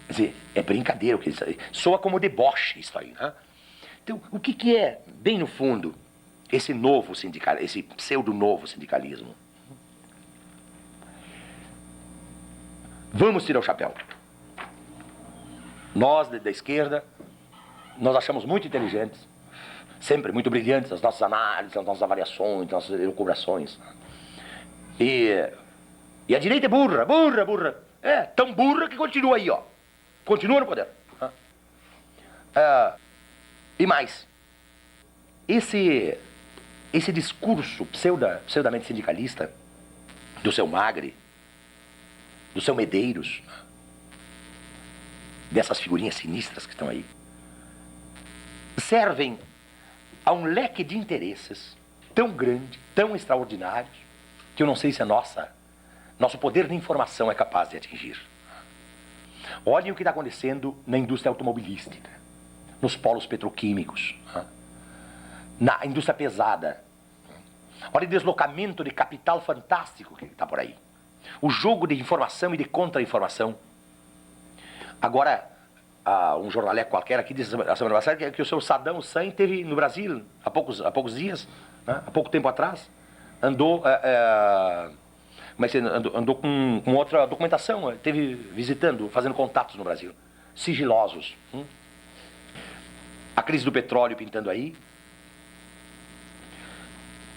dizer, é brincadeira o que isso aí. Soa como deboche isso aí. Então, o que é, bem no fundo, esse novo sindicalismo, esse pseudo-novo sindicalismo? Vamos tirar o chapéu. Nós, da esquerda, nós achamos muito inteligentes, sempre muito brilhantes as nossas análises, as nossas avaliações, as nossas elucubrações. E a direita é burra, burra, burra. É, tão burra que continua aí, ó. Continua no poder. E mais, esse discurso pseudamente sindicalista do seu Magre, do seu Medeiros, dessas figurinhas sinistras que estão aí, servem a um leque de interesses tão grande, tão extraordinários, que eu não sei se nosso poder de informação é capaz de atingir. Olhem o que está acontecendo na indústria automobilística, nos polos petroquímicos, na indústria pesada. Olha o deslocamento de capital fantástico que está por aí. O jogo de informação e de contra-informação. Agora, um jornaleco qualquer aqui disse a semana passada que o seu Saddam Hussein esteve no Brasil há poucos dias, há pouco tempo atrás. Andou com outra documentação, esteve visitando, fazendo contatos no Brasil, sigilosos. A crise do petróleo pintando aí,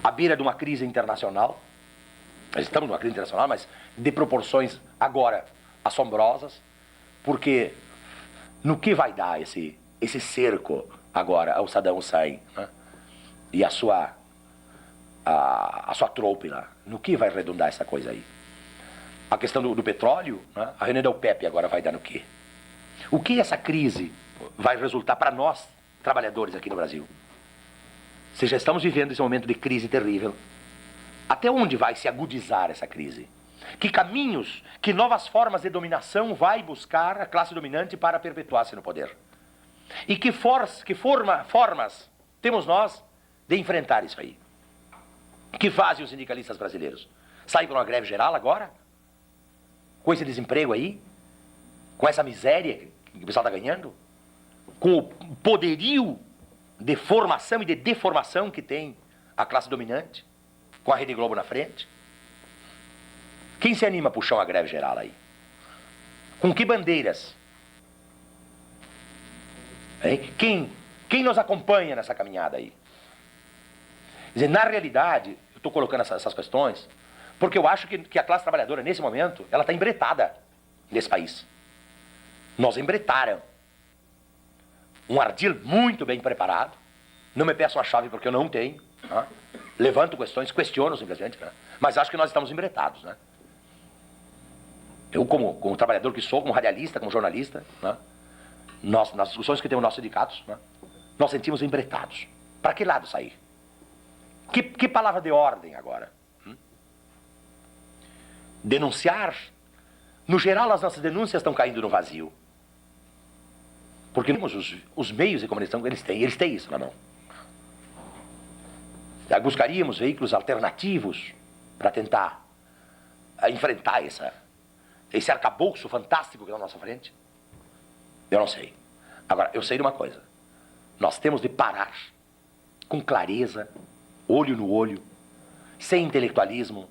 à beira de uma crise internacional. Nós estamos numa crise internacional, mas de proporções agora assombrosas, porque no que vai dar esse cerco agora ao Saddam Hussein, e a sua tropa lá? No que vai redundar essa coisa aí? A questão do petróleo, a reunião da OPEP agora vai dar no quê? O que essa crise vai resultar para nós, trabalhadores aqui no Brasil? Se já estamos vivendo esse momento de crise terrível, até onde vai se agudizar essa crise? Que caminhos, que novas formas de dominação vai buscar a classe dominante para perpetuar-se no poder? E que formas temos nós de enfrentar isso aí? Que fazem os sindicalistas brasileiros? Saem para uma greve geral agora? Com esse desemprego aí? Com essa miséria que o pessoal está ganhando? Com o poderio de formação e de deformação que tem a classe dominante? Com a Rede Globo na frente? Quem se anima a puxar uma greve geral aí? Com que bandeiras? Quem nos acompanha nessa caminhada aí? Quer dizer, na realidade, eu estou colocando essas questões porque eu acho que a classe trabalhadora, nesse momento, ela está embretada nesse país. Nos embretaram. Um ardil muito bem preparado. Não me peçam a chave porque eu não tenho. Levanto questões, questiono simplesmente. Mas acho que nós estamos embretados. Eu, como trabalhador que sou, como radialista, como jornalista, nas discussões que temos nos nossos sindicatos, nós sentimos embretados. Para que lado sair? Que palavra de ordem agora? Denunciar? No geral, as nossas denúncias estão caindo no vazio. Porque os meios de comunicação eles têm isso na mão. Buscaríamos veículos alternativos para tentar enfrentar esse arcabouço fantástico que está na nossa frente. Eu não sei. Agora, eu sei de uma coisa. Nós temos de parar com clareza, olho no olho, sem intelectualismo,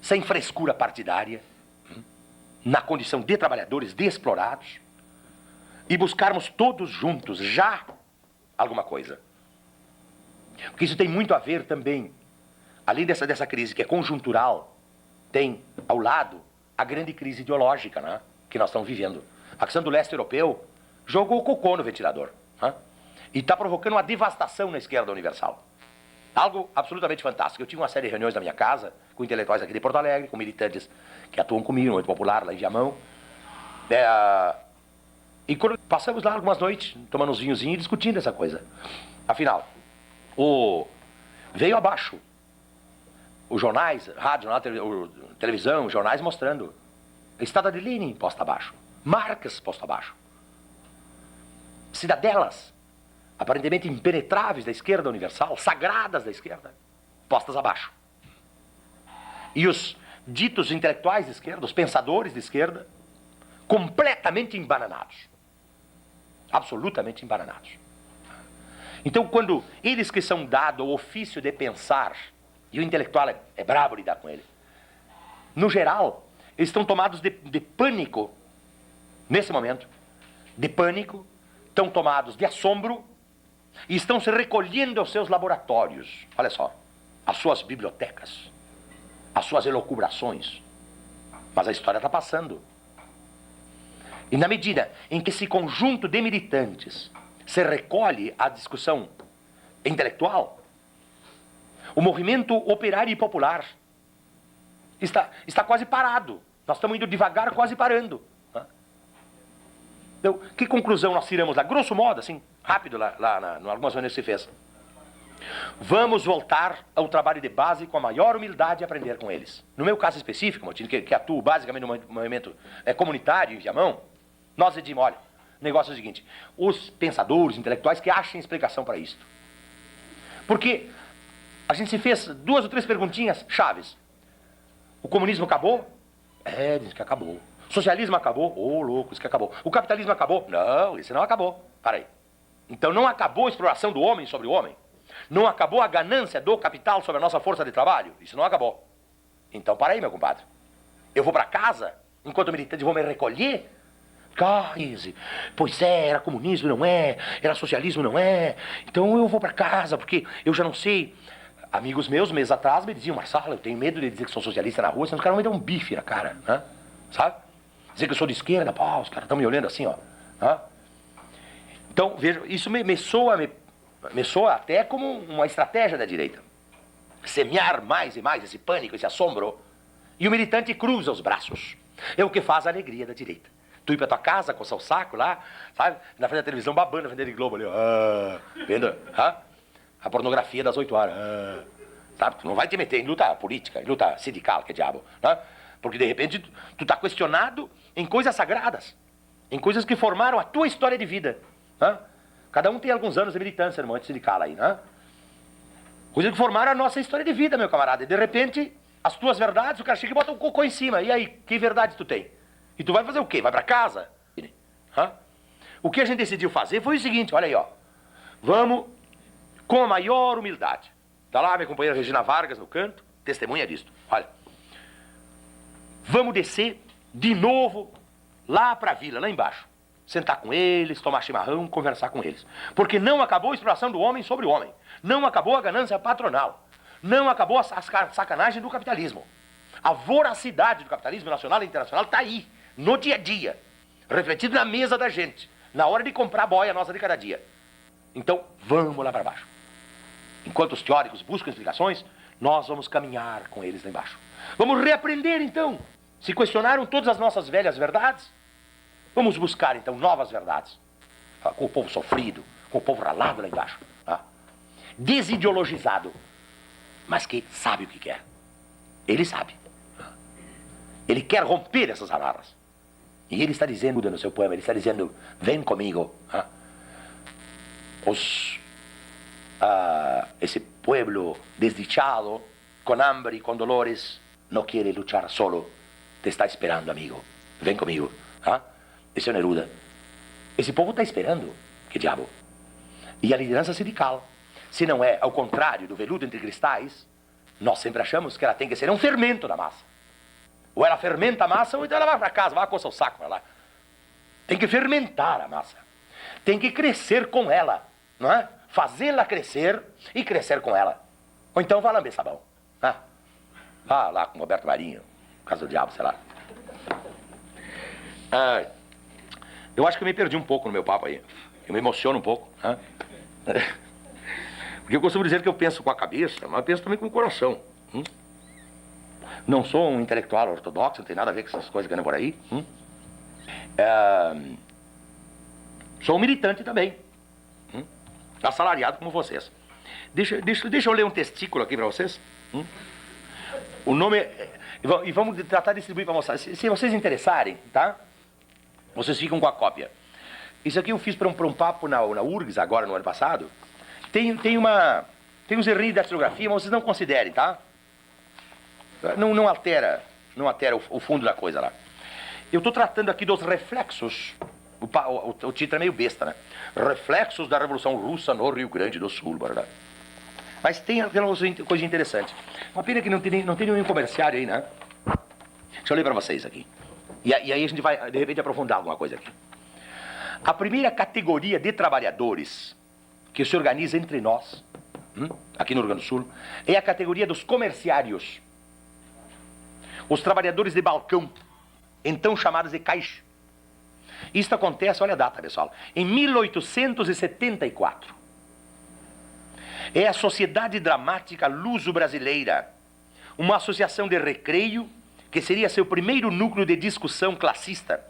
sem frescura partidária, na condição de trabalhadores, de explorados, e buscarmos todos juntos, já, alguma coisa. Porque isso tem muito a ver também, além dessa crise que é conjuntural, tem ao lado a grande crise ideológica, que nós estamos vivendo. A questão do leste europeu jogou o cocô no ventilador. E está provocando uma devastação na esquerda universal. Algo absolutamente fantástico. Eu tive uma série de reuniões na minha casa, com intelectuais aqui de Porto Alegre, com militantes que atuam comigo no Movimento Popular, lá em Viamão. E quando passamos lá algumas noites, tomando uns vinhozinhos e discutindo essa coisa. Afinal, veio abaixo. Os jornais, rádio, televisão, jornais mostrando. A estátua de Lenin posta abaixo. Marx posta abaixo. cidadelas, aparentemente impenetráveis da esquerda universal, sagradas da esquerda, postas abaixo. E os ditos intelectuais de esquerda, os pensadores de esquerda, completamente embananados. Absolutamente embananados. Então, quando eles que são dados ao ofício de pensar, e o intelectual é bravo lidar com ele, no geral, eles estão tomados de pânico, nesse momento, de pânico, estão tomados de assombro, e estão se recolhendo aos seus laboratórios, olha só, às suas bibliotecas, às suas elucubrações. Mas a história está passando. E na medida em que esse conjunto de militantes se recolhe à discussão intelectual, o movimento operário e popular está quase parado. Nós estamos indo devagar, quase parando. Então, que conclusão nós tiramos lá? Grosso modo, assim, rápido, algumas reuniões que se fez. Vamos voltar ao trabalho de base com a maior humildade e aprender com eles. No meu caso específico, que atuo basicamente no movimento comunitário em Viamão, nós decidimos, olha, o negócio é o seguinte, os pensadores intelectuais que achem explicação para isso. Porque a gente se fez 2 ou 3 perguntinhas chaves. O comunismo acabou? Diz que acabou. O socialismo acabou? Louco, isso que acabou. O capitalismo acabou? Não, isso não acabou. Para aí. Então não acabou a exploração do homem sobre o homem? Não acabou a ganância do capital sobre a nossa força de trabalho? Isso não acabou. Então para aí, meu compadre. Eu vou para casa, enquanto militante, vou me recolher? Pois é, era comunismo, não é? Era socialismo, não é? Então eu vou para casa, porque eu já não sei. Amigos meus, meses atrás, me diziam, Marcelo, eu tenho medo de dizer que sou socialista na rua, senão os caras vão me dar um bife na cara, né? Sabe? Dizer que eu sou de esquerda, os caras estão me olhando assim, ó. Né? Então, veja, isso me soa até como uma estratégia da direita. Semear mais e mais esse pânico, esse assombro. E o militante cruza os braços. É o que faz a alegria da direita. Tu ir pra tua casa, coçar o saco lá, sabe? Na frente da televisão, babando, na frente da Globo ali, ó. Vendo? A pornografia das 8 horas. Sabe? Tu não vai te meter em luta política, em luta sindical, que diabo. Né? Porque de repente tu tá questionado em coisas sagradas. Em coisas que formaram a tua história de vida. Né? Cada um tem alguns anos de militância no movimento sindical aí, né? Coisas que formaram a nossa história de vida, meu camarada. E de repente, as tuas verdades, o cara chega e bota um cocô em cima. E aí, que verdade tu tem? E tu vai fazer o quê? Vai pra casa? O que a gente decidiu fazer foi o seguinte, olha aí, ó. Vamos com a maior humildade. Tá lá minha companheira Regina Vargas no canto, testemunha disso. Olha. Vamos descer de novo lá pra vila, lá embaixo. Sentar com eles, tomar chimarrão, conversar com eles. Porque não acabou a exploração do homem sobre o homem. Não acabou a ganância patronal. Não acabou a sacanagem do capitalismo. A voracidade do capitalismo nacional e internacional está aí, no dia a dia. Refletido na mesa da gente. Na hora de comprar a boia nossa de cada dia. Então, vamos lá para baixo. Enquanto os teóricos buscam explicações, nós vamos caminhar com eles lá embaixo. Vamos reaprender, então. Se questionaram todas as nossas velhas verdades, vamos buscar, então, novas verdades. Com o povo sofrido, com o povo ralado lá embaixo. Desideologizado, mas que sabe o que quer. Ele sabe. Ele quer romper essas amarras. E ele está dizendo no seu poema, ele está dizendo, vem comigo. Esse pueblo desdichado, com hambre e com dolores, não quer lutar solo. Te está esperando, amigo. Vem comigo. Esse é o Neruda. Esse povo está esperando. Que diabo? E a liderança sindical, se não é ao contrário do veludo entre cristais, nós sempre achamos que ela tem que ser um fermento da massa. Ou ela fermenta a massa, ou então ela vai para casa, vai coçar o saco para lá. Tem que fermentar a massa. Tem que crescer com ela, não é? Fazê-la crescer e crescer com ela. Ou então vai lamber sabão. Vá lá com o Roberto Marinho, Casa do Diabo, sei lá. Eu acho que eu me perdi um pouco no meu papo aí. Eu me emociono um pouco. Porque eu costumo dizer que eu penso com a cabeça, mas eu penso também com o coração. Não sou um intelectual ortodoxo, não tem nada a ver com essas coisas que andam por aí. Sou um militante também. Assalariado como vocês. Deixa eu ler um testículo aqui para vocês. O nome e vamos tratar de distribuir para mostrar. Se vocês interessarem, tá? Vocês ficam com a cópia. Isso aqui eu fiz para um papo na URGS, agora no ano passado. Tem uns errinhos de datilografia, mas vocês não considerem, tá? Não altera o fundo da coisa lá. Eu estou tratando aqui dos reflexos. O título é meio besta, né? Reflexos da Revolução Russa no Rio Grande do Sul, verdade? Mas tem uma coisa interessante. Uma pena que não tem nenhum comerciário aí, né? Deixa eu ler para vocês aqui. E aí a gente vai, de repente, aprofundar alguma coisa aqui. A primeira categoria de trabalhadores que se organiza entre nós, aqui no Rio Grande do Sul, é a categoria dos comerciários. Os trabalhadores de balcão, então chamados de caixa. Isso acontece, olha a data, pessoal, em 1874. É a Sociedade Dramática Luso-Brasileira, uma associação de recreio que seria seu primeiro núcleo de discussão classista,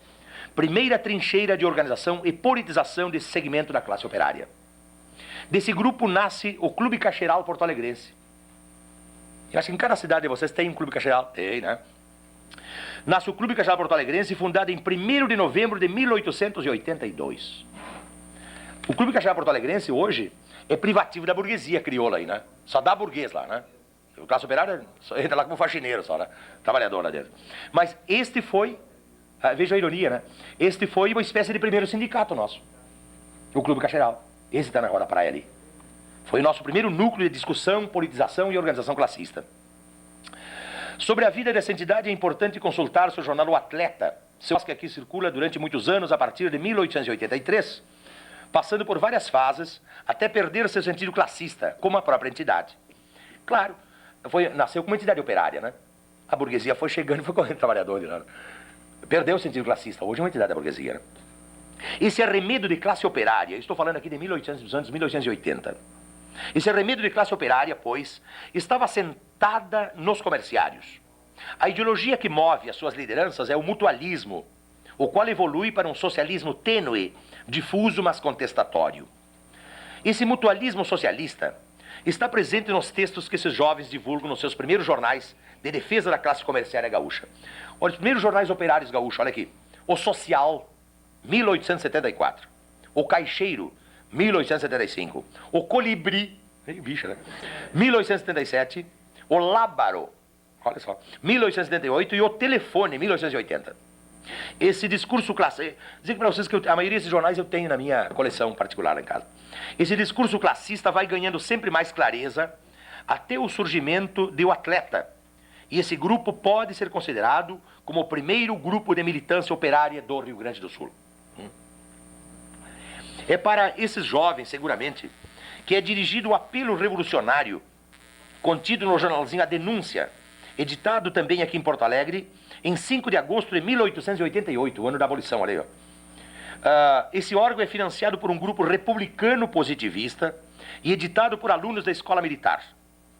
primeira trincheira de organização e politização desse segmento da classe operária. Desse grupo nasce o Clube Cacheral Porto-Alegrense. Eu acho que em cada cidade de vocês tem um Clube Cacheral. Tem, né? Nasce o Clube Cacheral Porto-Alegrense, fundado em 1º de novembro de 1882. O Clube Cacheral Porto-Alegrense hoje é privativo da burguesia crioula aí, né? Só dá burguês lá, né? O classe operária só entra lá como faxineiro só, né? Trabalhador lá dentro. Mas este foi, veja a ironia, né? Este foi uma espécie de primeiro sindicato nosso. O Clube Cacheral. Esse está na Rua da Praia ali. Foi o nosso primeiro núcleo de discussão, politização e organização classista. Sobre a vida dessa entidade é importante consultar seu jornal O Atleta, seu que aqui circula durante muitos anos, a partir de 1883, passando por várias fases, até perder seu sentido classista, como a própria entidade. Claro, nasceu como uma entidade operária, né? A burguesia foi chegando e foi correndo trabalhadores, né? Perdeu o sentido classista, hoje é uma entidade da burguesia, né? Esse arremedo de classe operária, estou falando aqui de 1880, esse arremedo de classe operária, pois, estava assentada nos comerciários. A ideologia que move as suas lideranças é o mutualismo, o qual evolui para um socialismo tênue, difuso, mas contestatório. Esse mutualismo socialista está presente nos textos que esses jovens divulgam nos seus primeiros jornais de defesa da classe comerciária gaúcha. Olha, os primeiros jornais operários gaúchos, olha aqui. O Social, 1874. O Caixeiro, 1875. O Colibri, bicha, né? 1877. O Lábaro, olha só, 1878. E o Telefone, 1880. Esse discurso classista, dizer para vocês que a maioria desses jornais eu tenho na minha coleção particular lá em casa. Esse discurso classista vai ganhando sempre mais clareza até o surgimento de O Atleta. E esse grupo pode ser considerado como o primeiro grupo de militância operária do Rio Grande do Sul. É para esses jovens, seguramente, que é dirigido o apelo revolucionário contido no jornalzinho A Denúncia, editado também aqui em Porto Alegre, em 5 de agosto de 1888, o ano da abolição, olha aí, ó. Esse órgão é financiado por um grupo republicano positivista e editado por alunos da escola militar.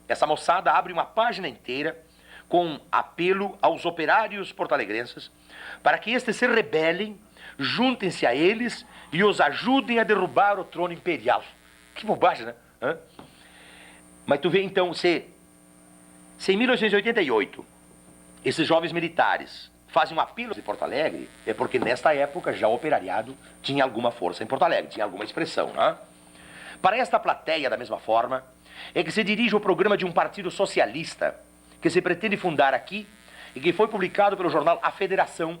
Essa moçada abre uma página inteira com apelo aos operários porto-alegrenses para que estes se rebelem, juntem-se a eles e os ajudem a derrubar o trono imperial. Que bobagem, né? Mas tu vê então, se em 1888 esses jovens militares fazem um apelo em Porto Alegre, é porque nesta época já o operariado tinha alguma força em Porto Alegre, tinha alguma expressão, né? Para esta plateia, da mesma forma, é que se dirige o programa de um partido socialista que se pretende fundar aqui e que foi publicado pelo jornal A Federação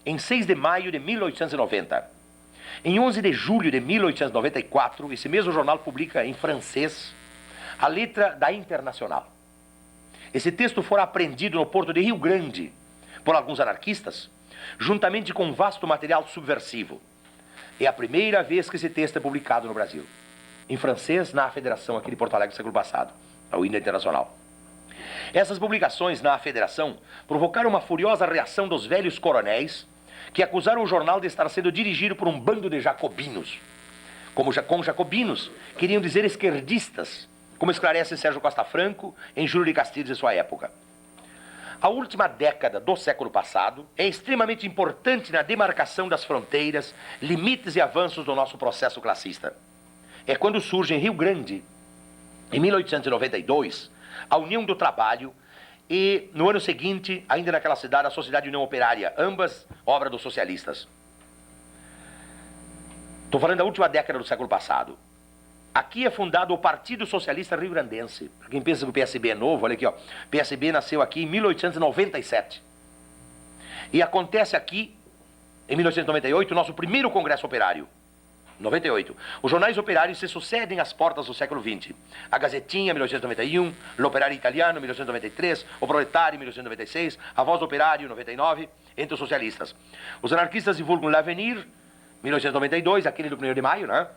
em 6 de maio de 1890. Em 11 de julho de 1894, esse mesmo jornal publica em francês a letra da Internacional. Esse texto fora apreendido no porto de Rio Grande por alguns anarquistas, juntamente com um vasto material subversivo. É a primeira vez que esse texto é publicado no Brasil. Em francês, na Federação aqui de Porto Alegre, no século passado, a União Internacional. Essas publicações na Federação provocaram uma furiosa reação dos velhos coronéis que acusaram o jornal de estar sendo dirigido por um bando de jacobinos. Com jacobinos, queriam dizer esquerdistas, como esclarece Sérgio Costa Franco em Júlio de Castilhos em sua época. A última década do século passado é extremamente importante na demarcação das fronteiras, limites e avanços do nosso processo classista. É quando surge em Rio Grande, em 1892, a União do Trabalho e, no ano seguinte, ainda naquela cidade, a Sociedade União Operária, ambas obra dos socialistas. Estou falando da última década do século passado. Aqui é fundado o Partido Socialista Rio-Grandense. Para quem pensa que o PSB é novo, olha aqui, ó. O PSB nasceu aqui em 1897. E acontece aqui, em 1898, o nosso primeiro Congresso Operário. 98. Os jornais operários se sucedem às portas do século XX. A Gazetinha, 1891, L'Operario Italiano, 1893, O Proletário, 1896, A Voz do Operário, 99, entre os socialistas. Os anarquistas divulgam L'Avenir, 1892, aquele do 1º de maio, né?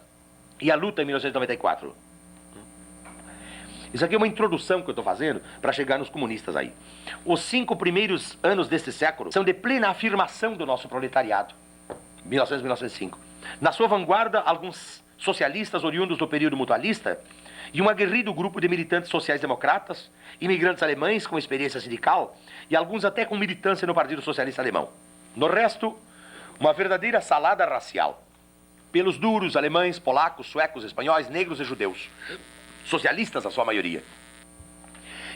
E a Luta, em 1994. Isso aqui é uma introdução que eu estou fazendo para chegar nos comunistas aí. Os 5 primeiros anos deste século são de plena afirmação do nosso proletariado. 1900 1905. Na sua vanguarda, alguns socialistas oriundos do período mutualista e um aguerrido grupo de militantes sociais-democratas, imigrantes alemães com experiência sindical e alguns até com militância no Partido Socialista Alemão. No resto, uma verdadeira salada racial. Pelos duros, alemães, polacos, suecos, espanhóis, negros e judeus. Socialistas, a sua maioria.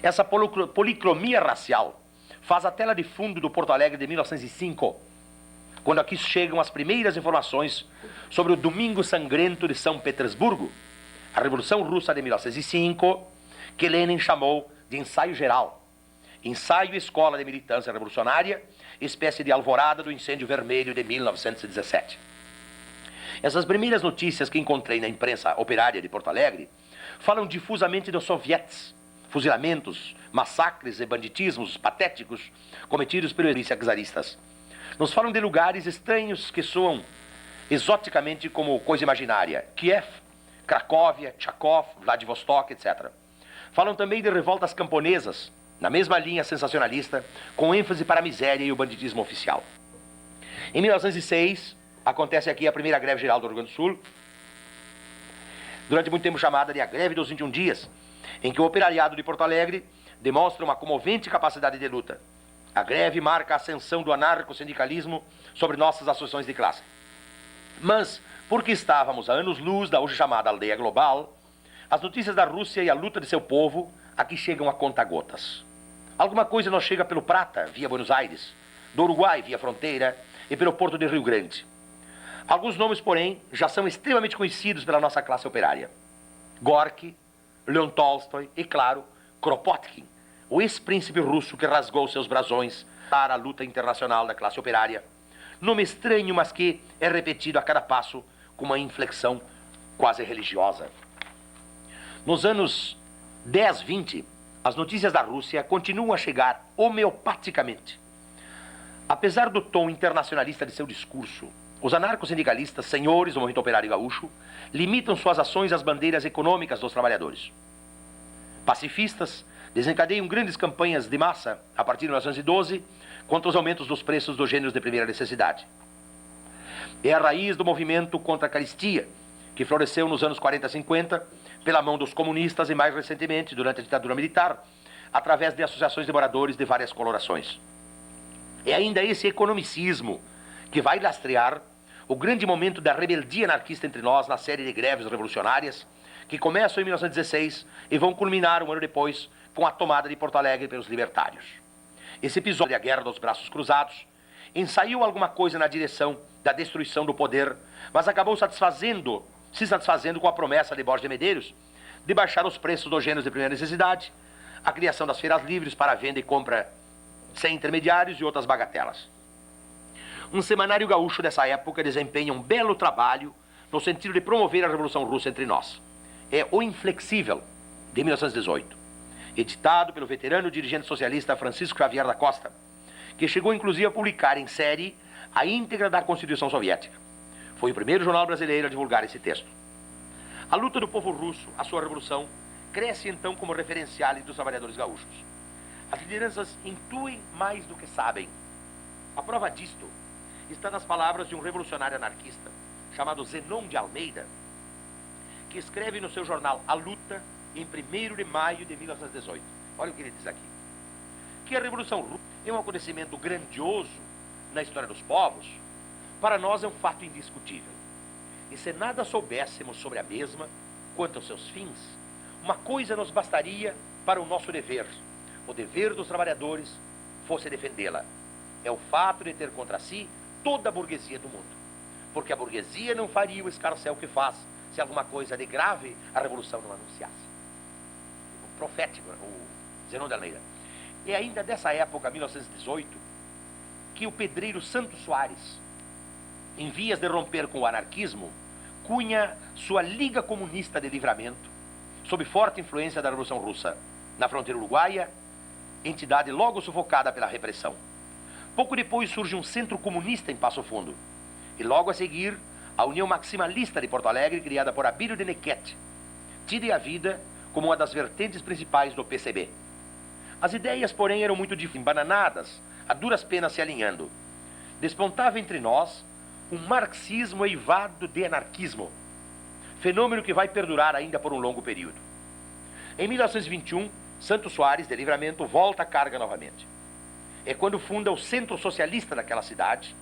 Essa policromia racial faz a tela de fundo do Porto Alegre de 1905, quando aqui chegam as primeiras informações sobre o Domingo Sangrento de São Petersburgo, a Revolução Russa de 1905, que Lenin chamou de ensaio geral. Ensaio e escola de militância revolucionária, espécie de alvorada do incêndio vermelho de 1917. Essas primeiras notícias que encontrei na imprensa operária de Porto Alegre falam difusamente dos sovietes, fuzilamentos, massacres e banditismos patéticos cometidos pelos milícias czaristas. Nos falam de lugares estranhos que soam exoticamente como coisa imaginária. Kiev, Cracóvia, Tchakov, Vladivostok, etc. Falam também de revoltas camponesas, na mesma linha sensacionalista, com ênfase para a miséria e o banditismo oficial. Em 1906, acontece aqui a primeira greve geral do Rio Grande do Sul, durante muito tempo chamada de a Greve dos 21 Dias, em que o operariado de Porto Alegre demonstra uma comovente capacidade de luta. A greve marca a ascensão do anarco-sindicalismo sobre nossas associações de classe. Mas, porque estávamos a anos-luz da hoje chamada aldeia global, as notícias da Rússia e a luta de seu povo aqui chegam a conta-gotas. Alguma coisa nos chega pelo Prata, via Buenos Aires, do Uruguai, via fronteira, e pelo Porto de Rio Grande. Alguns nomes, porém, já são extremamente conhecidos pela nossa classe operária. Gorky, Leon Tolstói e, claro, Kropotkin, o ex-príncipe russo que rasgou seus brasões para a luta internacional da classe operária. Nome estranho, mas que é repetido a cada passo com uma inflexão quase religiosa. Nos anos 10, 20, as notícias da Rússia continuam a chegar homeopaticamente. Apesar do tom internacionalista de seu discurso, os anarco-sindicalistas, senhores do movimento operário gaúcho, limitam suas ações às bandeiras econômicas dos trabalhadores. Pacifistas desencadeiam grandes campanhas de massa, a partir de 1912, contra os aumentos dos preços dos gêneros de primeira necessidade. É a raiz do movimento contra a caristia, que floresceu nos anos 40 e 50, pela mão dos comunistas e, mais recentemente, durante a ditadura militar, através de associações de moradores de várias colorações. É ainda esse economicismo que vai lastrear o grande momento da rebeldia anarquista entre nós na série de greves revolucionárias, que começam em 1916 e vão culminar um ano depois com a tomada de Porto Alegre pelos libertários. Esse episódio da Guerra dos Braços Cruzados ensaiou alguma coisa na direção da destruição do poder, mas acabou se satisfazendo com a promessa de Borges de Medeiros de baixar os preços dos gêneros de primeira necessidade, a criação das feiras livres para venda e compra sem intermediários e outras bagatelas. Um semanário gaúcho dessa época desempenha um belo trabalho no sentido de promover a Revolução Russa entre nós. É O Inflexível, de 1918, editado pelo veterano dirigente socialista Francisco Xavier da Costa, que chegou inclusive a publicar em série a íntegra da Constituição Soviética. Foi o primeiro jornal brasileiro a divulgar esse texto. A luta do povo russo, a sua revolução, cresce então como referencial dos trabalhadores gaúchos. As lideranças intuem mais do que sabem. A prova disto está nas palavras de um revolucionário anarquista chamado Zenon de Almeida, que escreve no seu jornal A Luta em 1º de maio de 1918. Olha o que ele diz aqui. Que a Revolução Russa é um acontecimento grandioso na história dos povos, para nós é um fato indiscutível. E se nada soubéssemos sobre a mesma, quanto aos seus fins, uma coisa nos bastaria para o nosso dever. O dever dos trabalhadores fosse defendê-la. É o fato de ter contra si toda a burguesia do mundo. porque a burguesia não faria o escarcéu que faz se alguma coisa de grave a revolução não anunciasse. O profético, o Zenon de Almeida. É ainda dessa época, 1918, que o pedreiro Santos Soares, em vias de romper com o anarquismo, cunha sua Liga Comunista de Livramento, sob forte influência da Revolução Russa, na fronteira uruguaia, entidade logo sufocada pela repressão. Pouco depois surge um centro comunista em Passo Fundo, e logo a seguir, a União Maximalista de Porto Alegre, criada por Abílio de Nequete, tida em a vida como uma das vertentes principais do PCB. As ideias, porém, eram muito embananadas, a duras penas se alinhando. Despontava entre nós um marxismo eivado de anarquismo, fenômeno que vai perdurar ainda por um longo período. Em 1921, Santos Soares, de Livramento, volta à carga novamente. É quando funda o Centro Socialista daquela cidade,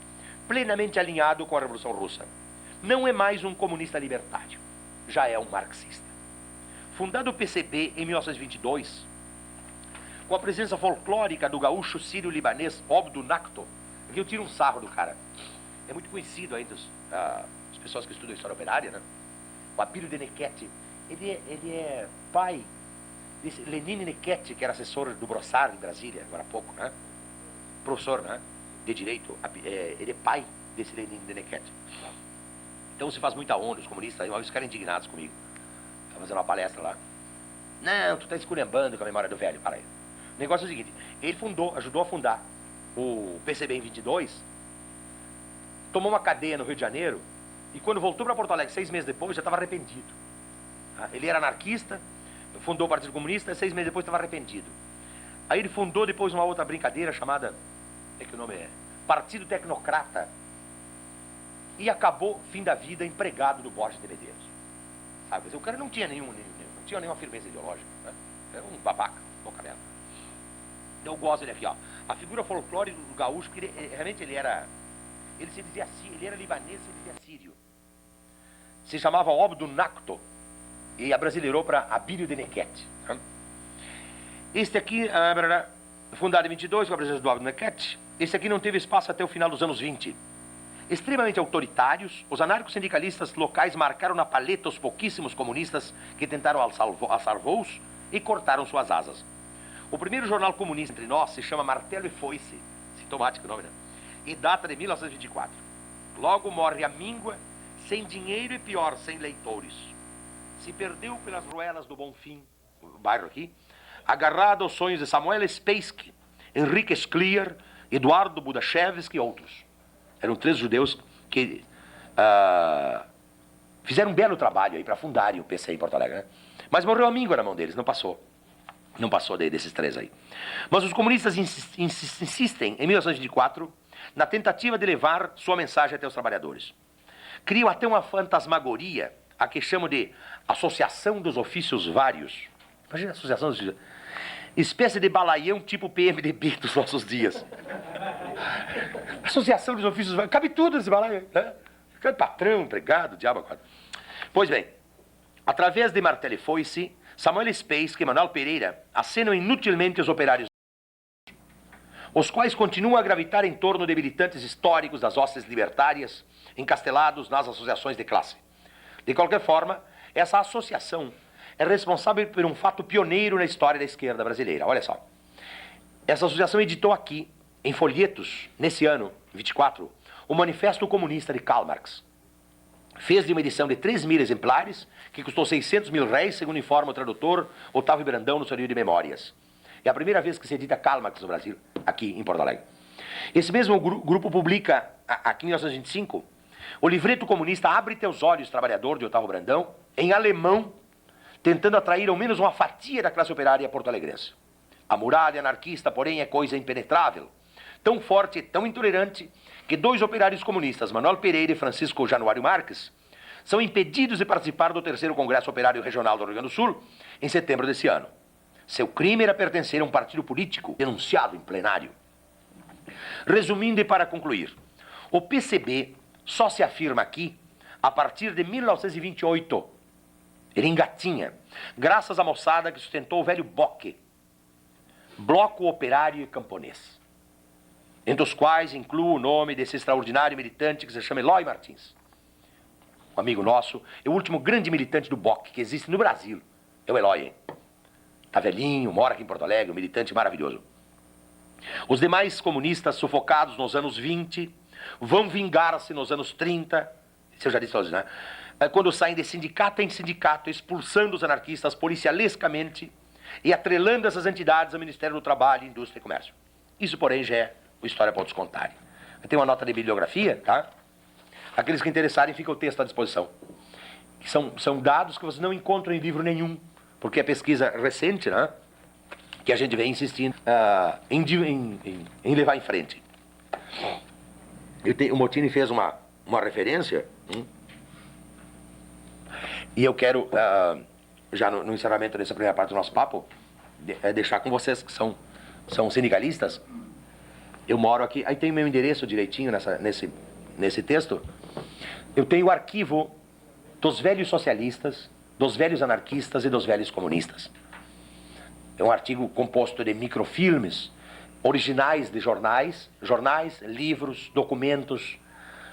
plenamente alinhado com a Revolução Russa. Não é mais um comunista libertário, já é um marxista. Fundado o PCB em 1922, com a presença folclórica do gaúcho sírio-libanês Obdo Nakto, aqui eu tiro um sarro do cara. É muito conhecido ainda as pessoas que estudam história operária, né? O Abílio de Nequete, ele é pai desse Lenine Nequete, que era assessor do Brossard em Brasília, agora há pouco, né? Professor, né? De Direito. Ele é pai desse Lenine de Nequete. Então se faz muita onda, os comunistas, uma vez ficaram indignados comigo. Estava fazendo uma palestra lá. Não, tu tá esculhambando com a memória do velho, para aí. O negócio é o seguinte, ele ajudou a fundar o PCB em 22, tomou uma cadeia no Rio de Janeiro, e quando voltou para Porto Alegre 6 meses depois, já estava arrependido. Ele era anarquista, fundou o Partido Comunista, 6 meses depois estava arrependido. Aí ele fundou depois uma outra brincadeira chamada, que o nome é? Partido Tecnocrata, e acabou, fim da vida, empregado do Borges de Medeiros. Sabe? Quer dizer, o cara não tinha não tinha nenhuma firmeza ideológica, né? Era um babaca, boca aberta. Então eu gosto dele aqui, ó. A figura folclórica do gaúcho, que realmente ele era libanês, ele dizia sírio. Se chamava Obdo Nakto e abrasileirou para Abílio de Nequete. Né? Este aqui, fundado em 22 com a presença do Obdo Nequete, esse aqui não teve espaço até o final dos anos 20. Extremamente autoritários, os anarco-sindicalistas locais marcaram na paleta os pouquíssimos comunistas que tentaram alçar voos e cortaram suas asas. O primeiro jornal comunista entre nós se chama Martelo e Foice, sintomático o nome, né? E data de 1924. Logo morre a míngua, sem dinheiro e pior, sem leitores. Se perdeu pelas ruelas do Bonfim, o bairro aqui, agarrado aos sonhos de Samuel Spassky, Henrique Schlier, Eduardo Budachevsky e outros. Eram 3 judeus que fizeram um belo trabalho aí para fundarem o PC em Porto Alegre, né? Mas morreu a míngua na mão deles, não passou. Não passou desses 3 aí. Mas os comunistas insistem, em 1924, na tentativa de levar sua mensagem até os trabalhadores. Criam até uma fantasmagoria, a que chamam de Associação dos Ofícios Vários. Imagina a Associação dos Ofícios. Espécie de balaião tipo PMDB dos nossos dias. Associação dos Ofícios Vários. Cabe tudo nesse balaio, né? Cabe patrão, empregado, diabo. Pois bem, através de Martelo e Foice, Samuel Spassky e Manuel Pereira acenam inutilmente os operários, os quais continuam a gravitar em torno de militantes históricos das hostes libertárias, encastelados nas associações de classe. De qualquer forma, essa associação é responsável por um fato pioneiro na história da esquerda brasileira. Olha só. Essa associação editou aqui, em folhetos, nesse ano, 24, o Manifesto Comunista de Karl Marx. Fez de uma edição de 3.000 exemplares, que custou 600 mil réis, segundo informa o tradutor Otávio Brandão no seu livro de memórias. É a primeira vez que se edita Karl Marx no Brasil, aqui em Porto Alegre. Esse mesmo grupo publica, aqui em 1925, o livreto comunista Abre Teus Olhos, Trabalhador, de Otávio Brandão, em alemão, tentando atrair ao menos uma fatia da classe operária porto-alegrense. A muralha anarquista, porém, é coisa impenetrável, tão forte e tão intolerante, que 2 operários comunistas, Manuel Pereira e Francisco Januário Marques, são impedidos de participar do 3º Congresso Operário Regional do Rio Grande do Sul, em setembro desse ano. Seu crime era pertencer a um partido político denunciado em plenário. Resumindo e para concluir, o PCB só se afirma aqui a partir de 1928. Ele engatinha, graças à moçada que sustentou o velho BOC, Bloco Operário e Camponês, entre os quais incluo o nome desse extraordinário militante que se chama Eloy Martins, um amigo nosso, é o último grande militante do BOC que existe no Brasil. É o Eloy, hein? Tá velhinho, mora aqui em Porto Alegre, um militante maravilhoso. Os demais comunistas sufocados nos anos 20 vão vingar-se nos anos 30, isso eu já disse hoje, né? Quando saem de sindicato em sindicato, expulsando os anarquistas policialescamente e atrelando essas entidades ao Ministério do Trabalho, Indústria e Comércio. Isso, porém, já é uma história para outros contarem. Tem uma nota de bibliografia, tá? Aqueles que interessarem, fica o texto à disposição. São dados que vocês não encontram em livro nenhum, porque é pesquisa recente, né? Que a gente vem insistindo em levar em frente. O Mottini fez uma referência, e eu quero, já no encerramento dessa primeira parte do nosso papo, deixar com vocês que são sindicalistas. Eu moro aqui, aí tem meu endereço direitinho nesse texto. Eu tenho o arquivo dos velhos socialistas, dos velhos anarquistas e dos velhos comunistas. É um artigo composto de microfilmes, originais de jornais, livros, documentos,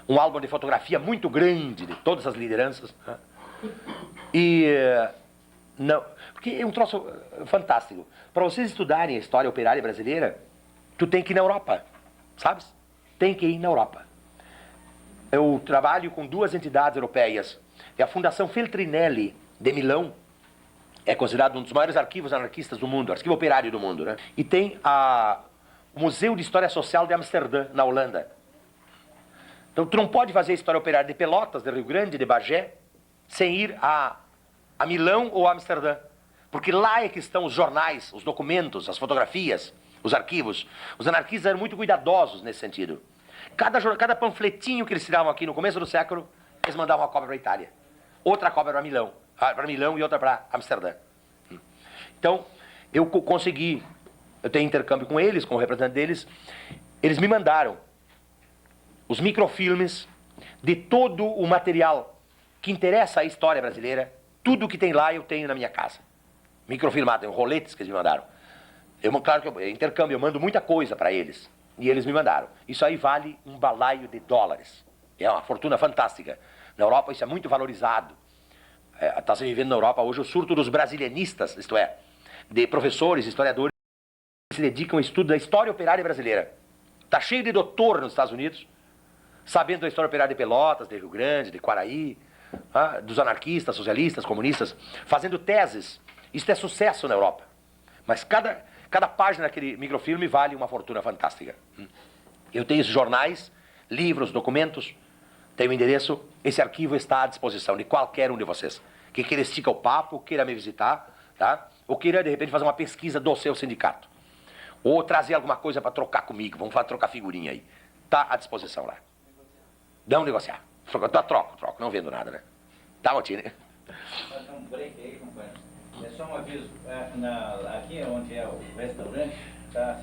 um álbum de fotografia muito grande de todas as lideranças. Né? Não, porque é um troço fantástico. Para vocês estudarem a história operária brasileira, tu tem que ir na Europa, sabes? Tem que ir na Europa. Eu trabalho com duas entidades europeias. É a Fundação Feltrinelli de Milão, é considerado um dos maiores arquivos anarquistas do mundo, arquivo operário do mundo, né? E tem o Museu de História Social de Amsterdã, na Holanda. Então, tu não pode fazer história operária de Pelotas, de Rio Grande, de Bagé, sem ir a Milão ou a Amsterdã. Porque lá é que estão os jornais, os documentos, as fotografias, os arquivos. Os anarquistas eram muito cuidadosos nesse sentido. Cada panfletinho que eles tiravam aqui no começo do século, eles mandavam uma cópia para a Itália. Outra cópia para Milão e outra para Amsterdã. Então, eu consegui, eu tenho intercâmbio com eles, com o representante deles, eles me mandaram os microfilmes de todo o material que interessa à história brasileira. Tudo que tem lá eu tenho na minha casa. Microfilmado, tem roletes que eles me mandaram. Claro que eu intercâmbio, eu mando muita coisa para eles. E eles me mandaram. Isso aí vale um balaio de dólares. É uma fortuna fantástica. Na Europa isso é muito valorizado. Está se vivendo na Europa hoje o surto dos brasilianistas, isto é, de professores, historiadores que se dedicam ao estudo da história operária brasileira. Está cheio de doutor nos Estados Unidos, sabendo da história operária de Pelotas, de Rio Grande, de Quaraí, dos anarquistas, socialistas, comunistas, fazendo teses. Isso é sucesso na Europa. Mas cada página daquele microfilme vale uma fortuna fantástica. Eu tenho esses jornais, livros, documentos, tenho o endereço, esse arquivo está à disposição de qualquer um de vocês. Que queira esticar o papo, queira me visitar, tá? Ou queira, de repente, fazer uma pesquisa do seu sindicato. Ou trazer alguma coisa para trocar comigo, vamos trocar figurinha aí. Está à disposição lá. Não negociar. Troco, não vendo nada, né? Tá, Mottini? Fazer um break aí, companheiro. É só um aviso. Aqui onde é o restaurante, tá?